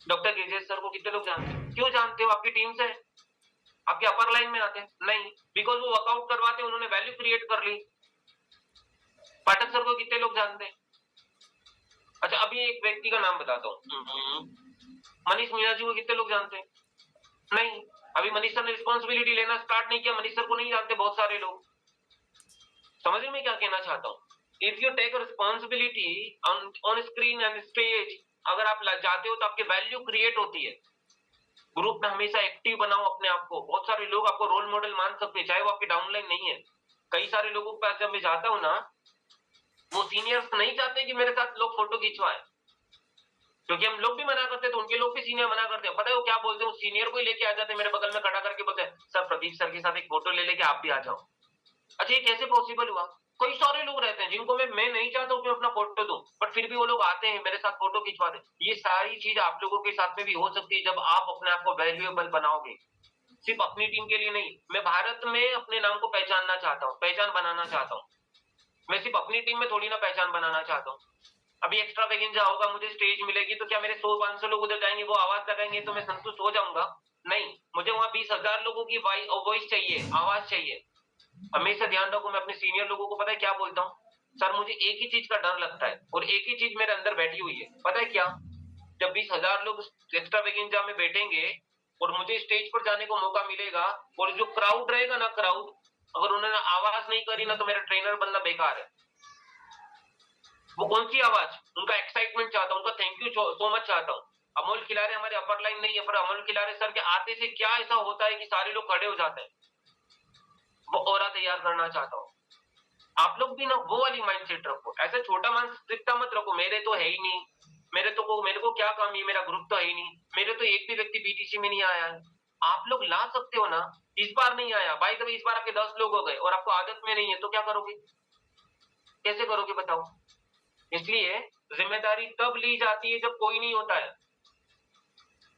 डॉक्टर गिरजेश सर को कितने लोग जानते हैं? क्यों जानते हो? आपकी टीम से, आपके अपर लाइन में आते हैं? नहीं, बिकॉज वो वर्कआउट करवाते, उन्होंने वैल्यू क्रिएट कर ली। पाठक सर को कितने लोग जानते हैं? अच्छा अभी एक व्यक्ति का नाम बताता हूँ, मनीष मीणा जी को कितने लोग जानते हैं? नहीं। अभी मनीष सर ने रिस्पॉन्सिबिलिटी लेना स्टार्ट नहीं किया, मनीष सर को नहीं जानते बहुत सारे लोग। समझ में क्या कहना चाहता हूँ? If you take responsibility on screen and stage, अगर आप जाते हो तो आपकी वैल्यू क्रिएट होती है। ग्रुप में हमेशा एक्टिव बनाओ अपने आप को। बहुत सारे लोग आपको रोल मॉडल मान सकते हैं, चाहे वो आपके डाउनलाइन नहीं है। कई सारे लोगों के पास जब मैं जाता हूँ ना, वो सीनियर्स नहीं चाहते कि मेरे साथ लोग फोटो खिंचवाएं, क्योंकि हम लोग भी मना करते तो उनके लोग भी सीनियर मना करते हैं। पता है वो क्या बोलते हैं? उस सीनियर को ही लेके आ जाते हैं, मेरे बगल में खड़ा करके बोलते हैं, सर प्रदीप सर के साथ एक फोटो ले लेके आप भी आ जाओ। अच्छा, ये कैसे पॉसिबल हुआ? कई सारे लोग रहते हैं जिनको मैं नहीं चाहता हूँ कि अपना फोटो दूं, बट फिर भी वो लोग आते हैं मेरे साथ फोटो खिंचवा दे। ये सारी चीज आप लोगों के साथ में भी हो सकती है जब आप अपने आप को वैल्यूएबल बनाओगे। सिर्फ अपनी टीम के लिए नहीं, मैं भारत में अपने नाम को पहचानना चाहता हूँ, पहचान बनाना चाहता हूँ। मैं सिर्फ अपनी टीम में थोड़ी ना पहचान बनाना चाहता हूँ। अभी एक्स्ट्रा वेगेंजा होगा, मुझे स्टेज मिलेगी, तो क्या मेरे 100-500 लोग उधर जाएंगे, वो आवाज लगाएंगे तो मैं संतुष्ट हो जाऊंगा? नहीं, मुझे वहां 20,000 लोगों की वॉइस चाहिए, आवाज चाहिए। हमेशा ध्यान रखो, मैं अपने सीनियर लोगों को पता है क्या बोलता हूँ? सर मुझे एक ही चीज का डर लगता है और एक ही चीज मेरे अंदर बैठी हुई है, पता है क्या? जब 20,000 लोग एक्स्ट्रा वेगेंजा में बैठेंगे और मुझे स्टेज पर जाने को मौका मिलेगा, और जो क्राउड रहेगा ना, क्राउड अगर उन्होंने आवाज नहीं करी ना, तो मेरा ट्रेनर बनना बेकार है। वो कौन सी आवाज? उनका एक्साइटमेंट चाहता हूँ, उनका थैंक यू सो मच चाहता हूँ। अमोल खिलारे हमारे अपर लाइन नहीं है, पर अमोल खिलारे सर के आते से क्या ऐसा होता है कि सारे लोग खड़े हो जाते हैं, वो ऑरा तैयार करना चाहता हूँ। आप लोग भी ना वो वाली माइंडसेट रखो, ऐसा छोटा मानसिकता मत रखो, मेरे तो है ही नहीं, मेरे को क्या काम है, मेरा ग्रुप तो है ही नहीं, मेरे तो एक भी व्यक्ति बीटीसी में नहीं आया है। आप लोग ला सकते हो ना। इस बार नहीं आया, भाई तभी इस बार आपके 10 लोग हो गए और आपको आदत में नहीं है, तो क्या करोगे? कैसे करोगे बताओ? इसलिए जिम्मेदारी तब ली जाती है जब कोई नहीं होता है।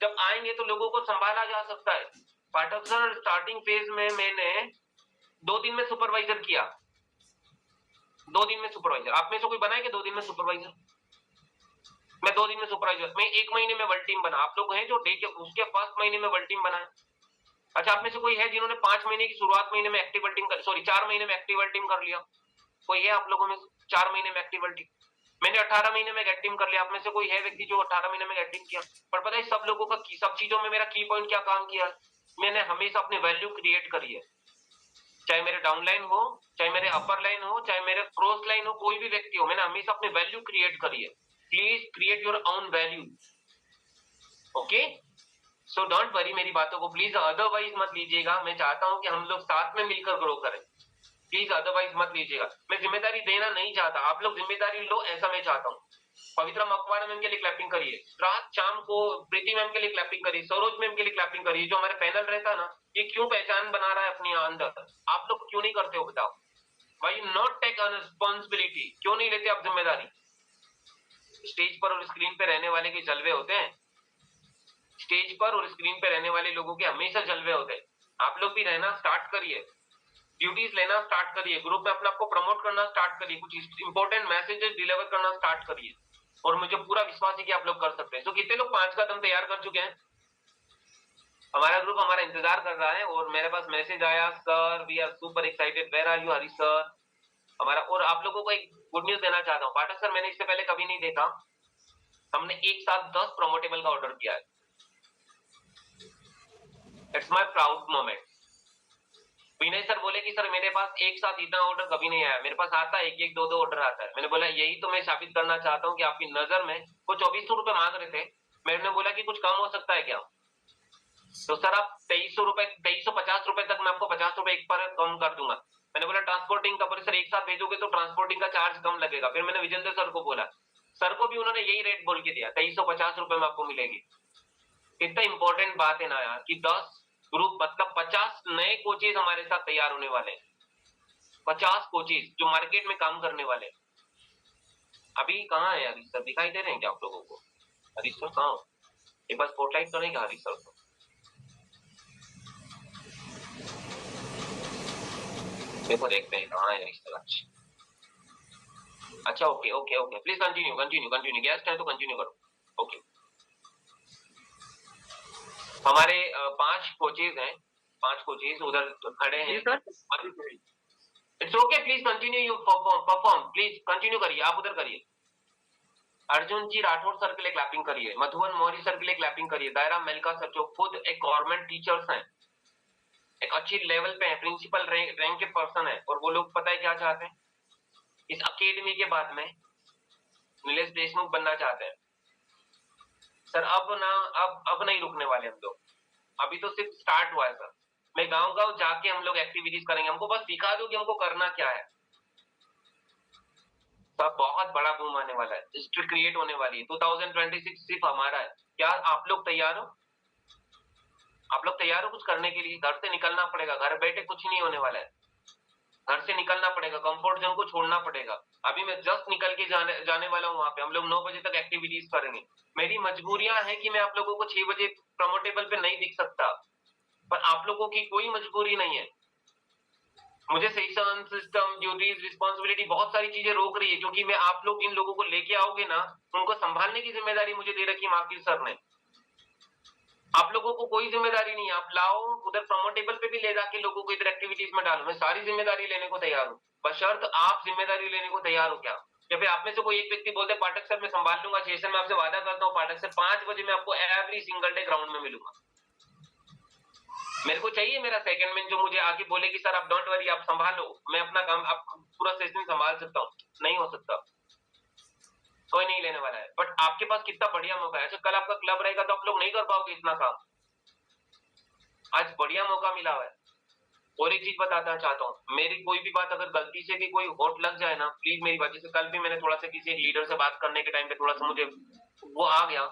जब आएंगे तो लोगों को संभाला जा सकता है। पाठक सर, स्टार्टिंग फेज में मैंने 2 दिन में सुपरवाइजर किया, 2 दिन में सुपरवाइजर। आप में से कोई बनाए कि 2 दिन में सुपरवाइजर? मैं 2 दिन में सुपरवाइजर, मैं 1 महीने में वर्ल्ड टीम बना। आप लोग हैं जो डे के उसके फर्स्ट महीने में वर्ल्ड टीम बनाए? अच्छा, आप में से कोई है जिन्होंने 5 महीने की शुरुआत महीने में एक्टिव वर्ल्ड टीम कर, सॉरी 4 महीने में एक्टिव वर्ल्ड टीम कर लिया? कोई है आप लोगों में 4 महीने में एक्टिव वर्ल्ड टीम? मैंने 18 महीने में एक्टिव कर लिया। आप में से कोई है व्यक्ति जो 18 महीने में एक्टिव किया? पर पता है सब लोगों का सब चीजों में मेरा की पॉइंट क्या काम किया? मैंने हमेशा अपनी वैल्यू क्रिएट करी है, चाहे मेरे डाउनलाइन हो, चाहे मेरे अपर लाइन हो, चाहे मेरे क्रॉस लाइन हो, कोई भी व्यक्ति हो, मैंने हमेशा अपनी वैल्यू क्रिएट करी है। Please create your own value, okay? So don't worry मेरी बातों को प्लीज अदरवाइज मत लीजिएगा। मैं चाहता हूं कि हम लोग साथ में मिलकर ग्रो करें, प्लीज अदरवाइज मत लीजिएगा। मैं जिम्मेदारी देना नहीं चाहता, आप लोग जिम्मेदारी लो, ऐसा मैं चाहता हूँ। पवित्रा मकवाना मैम के लिए क्लैपिंग करिए, रात शाम को प्रीति मैम के लिए क्लैपिंग करिए, सरोज मैम के लिए क्लैपिंग करिए। जो हमारे पैनल रहता है ना, ये क्यों पहचान बना रहा है अपने अंदर, आप लोग क्यों नहीं करते हो बताओ? Why you not take a responsibility? क्यों नहीं लेते आप जिम्मेदारी? स्टेज पर और स्क्रीन पे रहने वाले के जलवे होते हैं, स्टेज पर और स्क्रीन पे रहने वाले लोगों के हमेशा जलवे होते हैं। आप लोग भी रहना स्टार्ट करिए, ड्यूटीज लेना स्टार्ट करिए, ग्रुप में अपने आप को प्रमोट करना स्टार्ट करिए, कुछ इंपॉर्टेंट मैसेजेस डिलीवर करना स्टार्ट करिए, और मुझे पूरा विश्वास है कि आप लोग कर सकते हैं। तो कितने लोग 5 कदम तैयार कर चुके हैं? हमारा ग्रुप हमारा इंतजार कर रहा है, और मेरे पास मैसेज आया, sir we are super excited, where are you Hari sir हमारा। और आप लोगों को एक गुड न्यूज देना चाहता हूँ, पाठक सर मैंने इससे पहले कभी नहीं देखा, हमने एक साथ 10 प्रमोटेबल का ऑर्डर किया है। It's my proud moment. Vinay sir बोले कि सर मेरे पास एक साथ इतना ऑर्डर कभी नहीं आया, मेरे पास आता है एक 2 ऑर्डर आता है। मैंने बोला यही तो मैं साबित करना चाहता हूँ कि आपकी नजर में वो 2400 रुपए मांग रहे थे, मैंने बोला कि कुछ कम हो सकता है क्या? तो सर आप 2300 रुपए, 2350 रुपए तक मैं आपको 50 रुपए एक पर कम कर दूंगा। मैंने बोला ट्रांसपोर्टिंग का, सर एक साथ भेजोगे तो ट्रांसपोर्टिंग का चार्ज कम लगेगा। फिर मैंने विजेंद्र सर को बोला, सर को भी उन्होंने यही रेट बोल के दिया, 2350 रुपए में आपको मिलेगी। कितना इंपॉर्टेंट बात है ना यार, कि 10 ग्रुप मतलब 50 नए कोचेज हमारे साथ तैयार होने वाले हैं, 50 कोचेज जो मार्केट में काम करने वाले। अभी कहाँ है हरीश सर, दिखाई दे रहे हैं क्या आप लोगों को? हरीश सर कहाँ हो? एक बार स्पॉटलाइट करें क्या हरीश सर को? देखो देखते हैं कहाँ है हरीश सर। अच्छा okay okay okay, please continue continue continue, guest है तो कंटिन्यू करो। ओके, हमारे 5 कोचेज हैं, 5 कोचेज उधर खड़े हैं। It's okay, please continue you perform, please continue करिए, आप उधर करिए। अर्जुन जी राठौर सर के लिए क्लैपिंग करिए, मधुवन मौर्य सर के लिए क्लैपिंग करिए, दायरा मलिका सर जो खुद एक गवर्नमेंट टीचर्स हैं, एक अच्छी लेवल पे है, प्रिंसिपल रैंक के पर्सन है, और वो लोग पता है क्या चाहते हैं, इस अकेडमी के बाद में नीलेश देशमुख बनना चाहते हैं। सर अब नहीं रुकने वाले हम लोग, अभी तो सिर्फ स्टार्ट हुआ है सर। मैं गांव-गांव जाके हम लोग एक्टिविटीज करेंगे, हमको बस सिखा दो कि हमको करना क्या है। सब बहुत बड़ा बूम आने वाला है, हिस्ट्री क्रिएट होने वाली है। 2026 सिर्फ हमारा है। क्या आप लोग तैयार हो? आप लोग तैयार हो कुछ करने के लिए? घर से निकलना पड़ेगा, घर बैठे कुछ नहीं होने वाला है, घर से निकलना पड़ेगा, कंफर्ट जोन को छोड़ना पड़ेगा। अभी मैं जस्ट निकल के जाने वाला हूँ वहां पे। हम लोग 9 बजे तक एक्टिविटीज करेंगे। मेरी मजबूरियां हैं कि मैं आप लोगों को 6 बजे प्रमोटेबल पे नहीं दिख सकता, पर आप लोगों की कोई मजबूरी नहीं है। मुझे सेशन, सिस्टम, ड्यूटीज, रिस्पॉन्सिबिलिटी बहुत सारी चीजें रोक रही है, क्योंकि मैं आप लोग इन लोगों को लेके आओगे ना, उनको संभालने की जिम्मेदारी मुझे दे रखी है माकिर सर ने। आप लोगों को कोई जिम्मेदारी नहीं है, आप लाओ उधर प्रमोटेबल पे भी ले जाके लोगों को इधर एक्टिविटीज में डालो। मैं सारी जिम्मेदारी लेने को तैयार हूँ, बशर्त आप जिम्मेदारी लेने को तैयार हो क्या? या फिर आप में से कोई एक व्यक्ति बोलते पाठक सर मैं संभाल लूंगा सेशन में, आपसे वादा करता हूँ पाठक सर 5 बजे मैं आपको एवरी सिंगल डे ग्राउंड में मिलूंगा। मेरे को चाहिए मेरा सेकंड मैन जो मुझे आके बोले कि सर आप डोंट वरी, आप संभालो, मैं अपना काम आप पूरा सेशन संभाल सकता हूँ। नहीं हो सकता, कोई नहीं लेने वाला है। बट आपके पास कितना बढ़िया मौका है। अच्छा कल आपका क्लब रहेगा तो आप लोग नहीं कर पाओगे इतना काम, आज बढ़िया मौका मिला हुआ है। और एक चीज बताना चाहता हूँ, मेरी कोई भी बात अगर गलती से भी कोई होट लग जाए ना, प्लीज मेरी बात। जैसे कल भी मैंने थोड़ा सा किसी एक लीडर से बात करने के टाइम पे थोड़ा सा मुझे वो आ गया,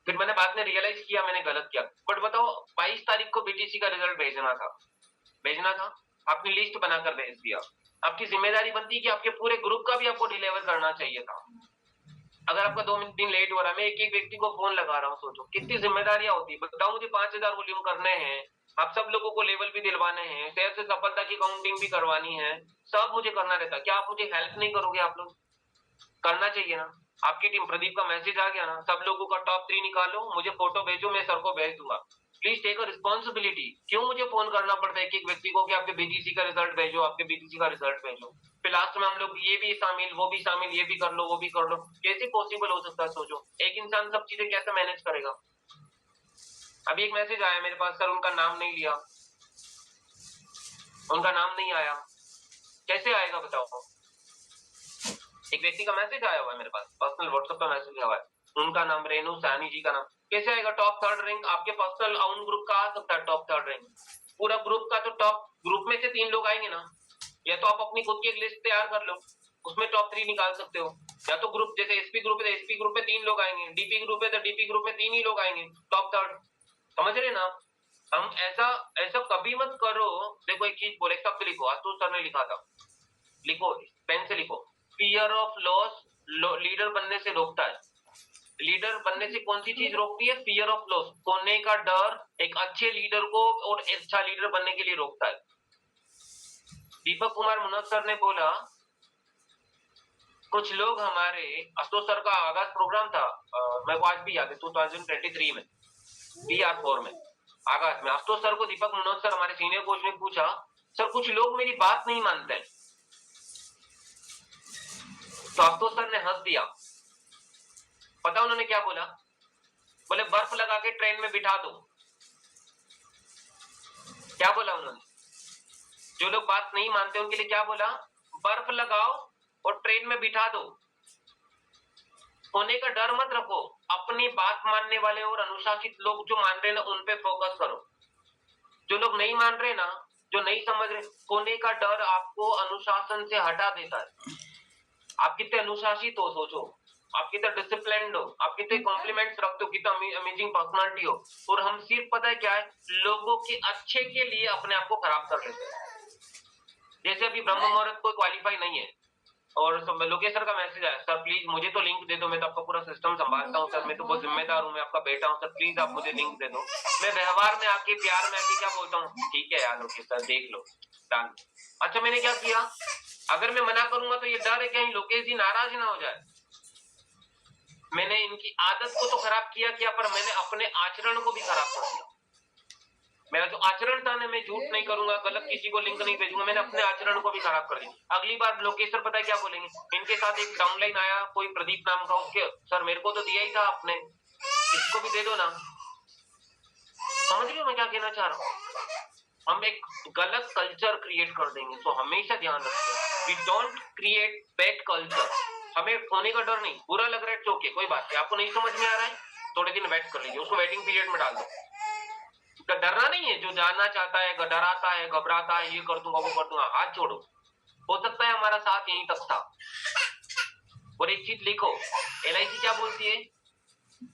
फिर मैंने बाद में रियलाइज किया मैंने गलत किया। बट बताओ 22 तारीख को बीटीसी का रिजल्ट भेजना था, आपने लिस्ट बनाकर भेज दिया। आपकी जिम्मेदारी बनती है कि आपके पूरे ग्रुप का भी आपको डिलीवर करना चाहिए था। अगर आपका 2 दिन लेट हो रहा है, मैं एक एक व्यक्ति को फोन लगा रहा हूँ, सोचो कितनी जिम्मेदारियां होती है। बताओ मुझे 5000 वॉल्यूम करने हैं, आप सब लोगों को लेवल भी दिलवाने हैं, शेयर से सफलता की काउंटिंग भी करवानी है, सब मुझे करना रहता है। क्या आप मुझे हेल्प नहीं करोगे? आप लोग करना चाहिए ना। आपकी टीम, प्रदीप का मैसेज आ गया ना, सब लोगों का टॉप 3 निकालो, मुझे फोटो भेजो, मैं सर को भेज दूंगा। Please take a responsibility. क्यों मुझे फोन करना पड़ता है एक एक व्यक्ति को कि आपके बीटीसी का रिजल्ट भेजो, आपके बीटीसी का रिजल्ट भेजो, फिर लास्ट में हम लोग ये भी शामिल, वो भी शामिल, ये भी कर लो, वो भी कर लो। कैसे पॉसिबल हो सकता है? सोचो एक इंसान सब चीजें कैसे मैनेज करेगा। अभी एक मैसेज आया मेरे पास, सर उनका नाम नहीं लिया, उनका नाम नहीं आया, कैसे आएगा बताओ? एक व्यक्ति का मैसेज आया हुआ है मेरे पास, पर्सनल व्हाट्सएप पे मैसेज आया हुआ है, उनका नाम रेनू सानी जी का नाम कैसे आएगा? टॉप 3rd रैंक आपके पर्सनल आउन ग्रुप का आ सकता है, टॉप 3rd रैंक पूरा ग्रुप का। तो टॉप ग्रुप में से 3 लोग आएंगे ना, या तो आप अपनी खुद की एक लिस्ट तैयार कर लो, उसमें टॉप 3 निकाल सकते हो, या तो ग्रुप जैसे एसपी ग्रुप है तो एसपी ग्रुप में 3 लोग आएंगे, डीपी ग्रुप है तो डीपी ग्रुप में 3 ही लोग आएंगे, टॉप 3rd। समझ रहे ना? हम ऐसा कभी मत करो। देखो एक चीज बोले, शब्द लिखो, आशुतोष सर ने लिखा था, लिखो पेन से लिखो, फियर ऑफ लॉस लीडर बनने से रोकता है। लीडर बनने से कौन सी चीज रोकती है? फियर ऑफ लॉस, खोने का डर एक अच्छे लीडर को और अच्छा लीडर बनने के लिए रोकता है। दीपक कुमार मुनक सर ने बोला, कुछ लोग हमारे, आशुतोष सर का आगाज प्रोग्राम था, मेरे को आज भी याद है, 2023 में PR4 में आगाज में आशुतोष सर को दीपक मुनक सर हमारे सीनियर कोच ने पूछा, सर कुछ लोग मेरी बात नहीं मानते हैं, तो आशुतोष सर ने हंस दिया। पता उन्होंने क्या बोला? बोले बर्फ लगा के ट्रेन में बिठा दो। क्या बोला उन्होंने? जो लोग बात नहीं मानते उनके लिए क्या बोला? बर्फ लगाओ और ट्रेन में बिठा दो। होने का डर मत रखो, अपनी बात मानने वाले और अनुशासित लोग जो मान रहे ना उन पे फोकस करो। जो लोग नहीं मान रहे ना, जो नहीं समझ रहे, होने का डर आपको अनुशासन से हटा देता है। आप कितने अनुशासित हो, सोचो आप कितने डिसिप्लिन्ड हो, आप कितने कॉम्प्लीमेंट्स रखते हो, कितना अमेजिंग पर्सनालिटी हो, और हम सिर्फ पता है क्या है, लोगों के अच्छे के लिए अपने आप को खराब कर लेते हैं। जैसे अभी ब्रह्म मुहूर्त कोई क्वालिफाई नहीं है और लोकेश सर का मैसेज आया, सर प्लीज मुझे तो लिंक दे दो, मैं तो आपका पूरा सिस्टम संभालता हूँ सर, मैं तो बहुत जिम्मेदार हूँ, मैं आपका बेटा हूँ सर, प्लीज आप मुझे लिंक दे दो। मैं व्यवहार में आके, प्यार में आके क्या बोलता हूँ, ठीक है यार लोकेश सर देख लो, डन। अच्छा मैंने क्या किया? अगर मैं मना करूंगा तो ये डर है कहीं लोकेश जी नाराज ना हो जाए। मैंने इनकी आदत को तो खराब किया, पर मैंने अपने आचरण को भी खराब कर दिया। मेरा जो आचरण था ना, मैं झूठ नहीं करूंगा, गलत किसी को लिंक नहीं भेजूंगा, मैंने अपने आचरण को भी खराब कर दिया। अगली बार लोकेश सर पता है क्या बोलेंगे? इनके साथ एक डाउनलाइन आया कोई प्रदीप नाम का, उसके सर मेरे को तो दिया ही था आपने, इसको भी दे दो ना। समझ रहे हो मैं क्या कहना चाह रहा हूँ? हम एक गलत कल्चर क्रिएट कर देंगे। तो हमेशा ध्यान रखिए, we don't create bad culture. हमें खोने का डर नहीं, बुरा लग रहा है चौके, कोई बात नहीं, आपको नहीं समझ में आ रहा है थोड़े दिन वेट कर लीजिए, उसको वेटिंग पीरियड में डाल दो। डरना नहीं है, जो जानना चाहता है, डराता है, घबराता है, ये कर दूंगा वो कर दूंगा, हाथ छोड़ो। हो सकता है हमारा साथ यहीं तक था। और एक चीज लिखो, LIC क्या बोलती है,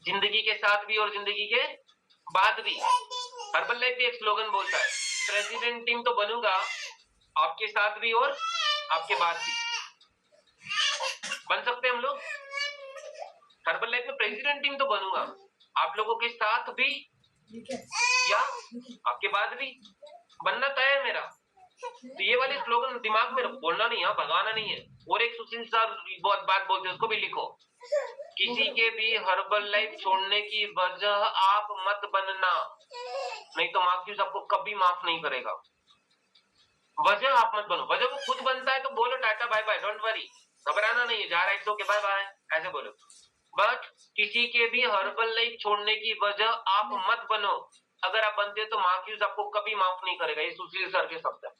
जिंदगी के साथ भी और जिंदगी के बाद भी। हर्बल लाइफ भी एक स्लोगन बोलता है, प्रेसिडेंट टीम तो बनूंगा आपके साथ भी और आपके बाद भी। बन सकते हैं हम लोग हर्बल लाइफ में, प्रेसिडेंट टीम तो बनूंगा आप लोगों के साथ भी या आपके बाद भी, बनना तय है मेरा। तो ये वाली स्लोगन दिमाग में बोलना नहीं है, भगाना नहीं है। और एक सुशील सर बहुत बात बोलते हैं, उसको भी लिखो, किसी के भी हर्बल लाइफ छोड़ने की वजह आप मत बनना, नहीं तो मार्क्यूस आपको कभी माफ नहीं करेगा। वजह आप मत बनो, वजह वो खुद बनता है तो बोलो tata bye bye, don't worry, घबराना नहीं है, जा रहा है तो बाय बाय ऐसे बोलो। बट किसी के भी हर्बल लाइफ छोड़ने की वजह आप मत बनो, अगर आप बनते तो मार्क्यूस आपको कभी माफ नहीं करेगा। ये सुशील सर के शब्द है।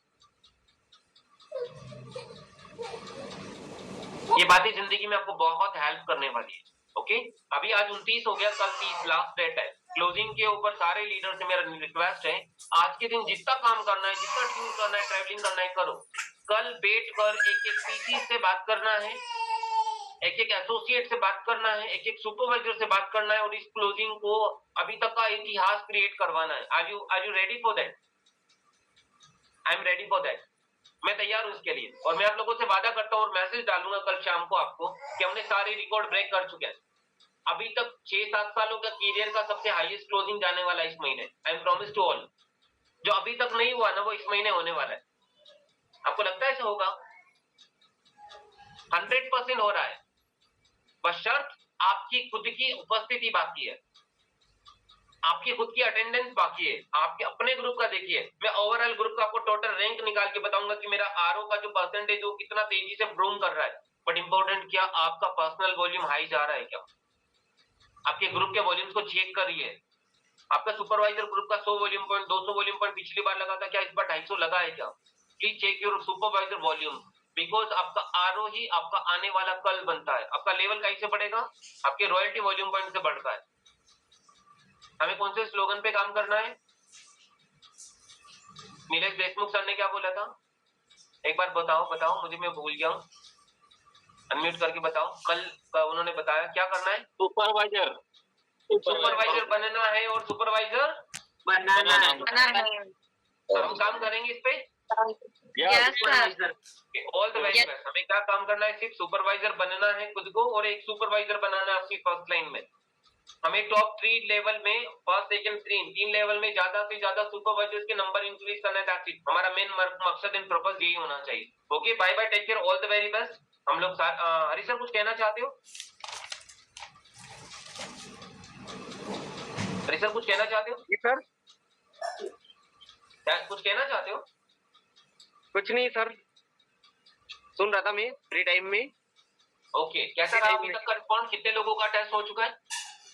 ये बातें जिंदगी में आपको बहुत हेल्प करने वाली है। ओके, अभी आज 29 हो गया, कल 30 लास्ट डेट है। क्लोजिंग के ऊपर सारे लीडर से मेरा रिक्वेस्ट है, आज के दिन जितना काम करना है, जितना ट्यून करना है, ट्रैवलिंग करना है करो। कल बैठ कर एक एक पीसी से बात करना है, एक एक एसोसिएट से बात करना है, एक एक सुपरवाइजर से बात करना है, और इस क्लोजिंग को अभी तक का इतिहास क्रिएट करवाना है। Are you ready for that? I am ready for that. मैं तैयार हूं इसके लिए, और मैं आप लोगों से वादा करता हूं और मैसेज डालूंगा कल शाम को आपको कि हमने सारे रिकॉर्ड ब्रेक कर चुके हैं। अभी तक 6-7 सालों का करियर का सबसे हाईएस्ट क्लोजिंग जाने वाला इस महीने। I am promise to all, जो अभी तक नहीं हुआ ना वो इस महीने होने वाला है। आपको लगता है ऐसा होगा? 100% हो रहा है, बशर्त आपकी खुद की उपस्थिति बाकी है, आपकी खुद की अटेंडेंस बाकी है। आपके अपने ग्रुप का देखिए, मैं ओवरऑल ग्रुप का आपको टोटल रैंक निकाल के बताऊंगा कि मेरा आरओ का जो परसेंटेज वो कितना तेजी से ब्रूम कर रहा है। बट इंपॉर्टेंट, क्या आपका पर्सनल वॉल्यूम हाई जा रहा है क्या? आपके ग्रुप के वॉल्यूम्स को चेक करिए। आपका सुपरवाइजर ग्रुप का 100 वॉल्यूम पॉइंट, 200 वॉल्यूम पॉइंट पिछली बार लगा था, क्या इस बार 250 लगा है क्या? Please check your supervisor volume, because आपका आरओ ही आपका आने वाला कल बनता है। आपका लेवल कैसे बढ़ेगा? आपके रॉयल्टी वॉल्यूम पॉइंट से बढ़ता है। हमें कौन से स्लोगन पे काम करना है? नीलेश देशमुख सर ने क्या बोला था, एक बार बताओ मुझे, मैं भूल गया हूँ, अनम्यूट करके बताओ। कल उन्होंने बताया क्या करना है? सुपरवाइजर बनना है, और सुपरवाइजर बनाना है। हम काम करेंगे इस पे। All the very best. हमें क्या काम करना है? सिर्फ सुपरवाइजर बनना है खुद को, और एक सुपरवाइजर बनाना है अपनी फर्स्ट लाइन में। हमें टॉप 3 लेवल में, फर्स्ट सेकंड 3 लेवल में ज्यादा से ज्यादा सुपरवाइजर्स के नंबर इंक्रीज करना है। That's it. हमारा मेन मकसद एंड पर्पस यही होना चाहिए। Okay, bye bye, take care, all the very best. हम लोग हरी सर कुछ कहना चाहते हो? हरी सर कुछ कहना चाहते हो? जी सर, क्या कुछ कहना चाहते हो? कुछ नहीं सर, सुन रहा था मैं फ्री टाइम में। ओके, कैसा रहा अभी तक का रिस्पॉन्स? कितने लोगों का टेस्ट हो चुका है?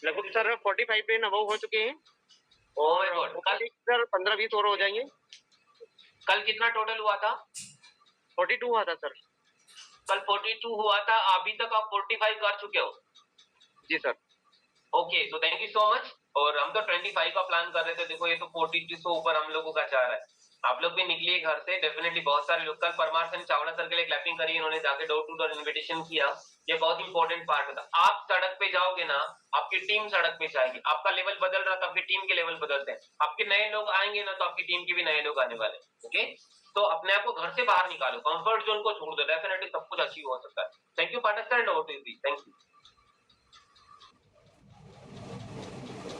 लगभग सर 45 पे अबव हो चुके हैं। ओह माय गॉड, कल सर 15-20 और हो जाएंगे। कल कितना टोटल हुआ था? 42 हुआ था सर। कल 42 हुआ था, अभी तक आप 45 कर चुके हो? जी सर। ओके, तो थैंक यू सो मच। और हम तो 25 का प्लान कर रहे थे, देखो ये तो 42 से ऊपर हम लोगों का जा रहा है। आप लोग भी निकलिए घर से, डेफिनेटली बहुत सारे लोग। कल परमार सिंह चावड़ा सर के लिए क्लैपिंग करी, इन्होंने जाके डोर टू डोर इन्विटेशन किया। ये बहुत इंपॉर्टेंट पार्ट होता है। आप सड़क पे जाओगे ना, आपकी टीम सड़क पे जाएगी। आपका लेवल बदल रहा तो आपकी टीम के लेवल बदलते हैं। आपके नए लोग आएंगे ना तो आपकी टीम के भी नए लोग आने वाले। ओके, तो अपने आप को घर से बाहर निकालो, कंफर्ट जोन को छोड़ दो, डेफिनेटली सब कुछ अचीव हो सकता है। Thank you Pathak sir and over to you. Thank you.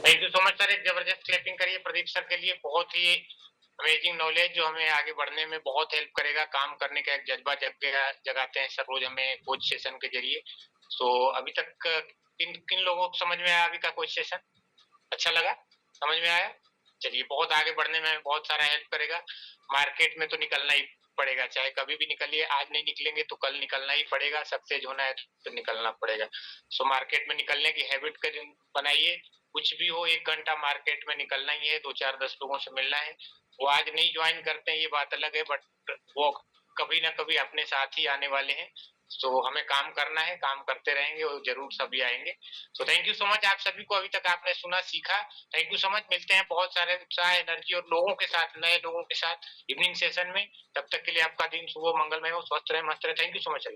Thank you so much sir, एक जबरदस्त क्लैपिंग करिए प्रदीप सर के लिए। बहुत ही अमेजिंग नॉलेज जो हमें आगे बढ़ने में बहुत हेल्प करेगा। काम करने का एक जज्बा जगाते हैं सर रोज हमें कोच सेशन के जरिए। सो अभी तक किन लोगों को समझ में आया अभी का कोच सेशन? अच्छा लगा? समझ में आया? चलिए, बहुत आगे बढ़ने में बहुत सारा हेल्प करेगा। मार्केट में तो निकलना ही पड़ेगा, चाहे कभी भी निकलिए, आज नहीं निकलेंगे तो कल निकलना ही पड़ेगा। सक्सेस होना है तो निकलना पड़ेगा। सो मार्केट में निकलने की हैबिट बनाइए। कुछ भी हो, 1 घंटा मार्केट में निकलना ही है, 2-4-10 लोगों से मिलना है, वो आज नहीं ज्वाइन करते हैं ये बात अलग है, बट वो कभी ना कभी अपने साथ ही आने वाले हैं। तो हमें काम करना है, काम करते रहेंगे और जरूर सभी आएंगे। So thank you so much आप सभी को, अभी तक आपने सुना सीखा, थैंक यू सो मच। मिलते हैं बहुत सारे उत्साह एनर्जी और लोगों के साथ, नए लोगों के साथ इवनिंग सेशन में। तब तक के लिए आपका दिन शुभ हो, मंगलमय हो, स्वस्थ रहे, मस्त रहे। Thank you so much.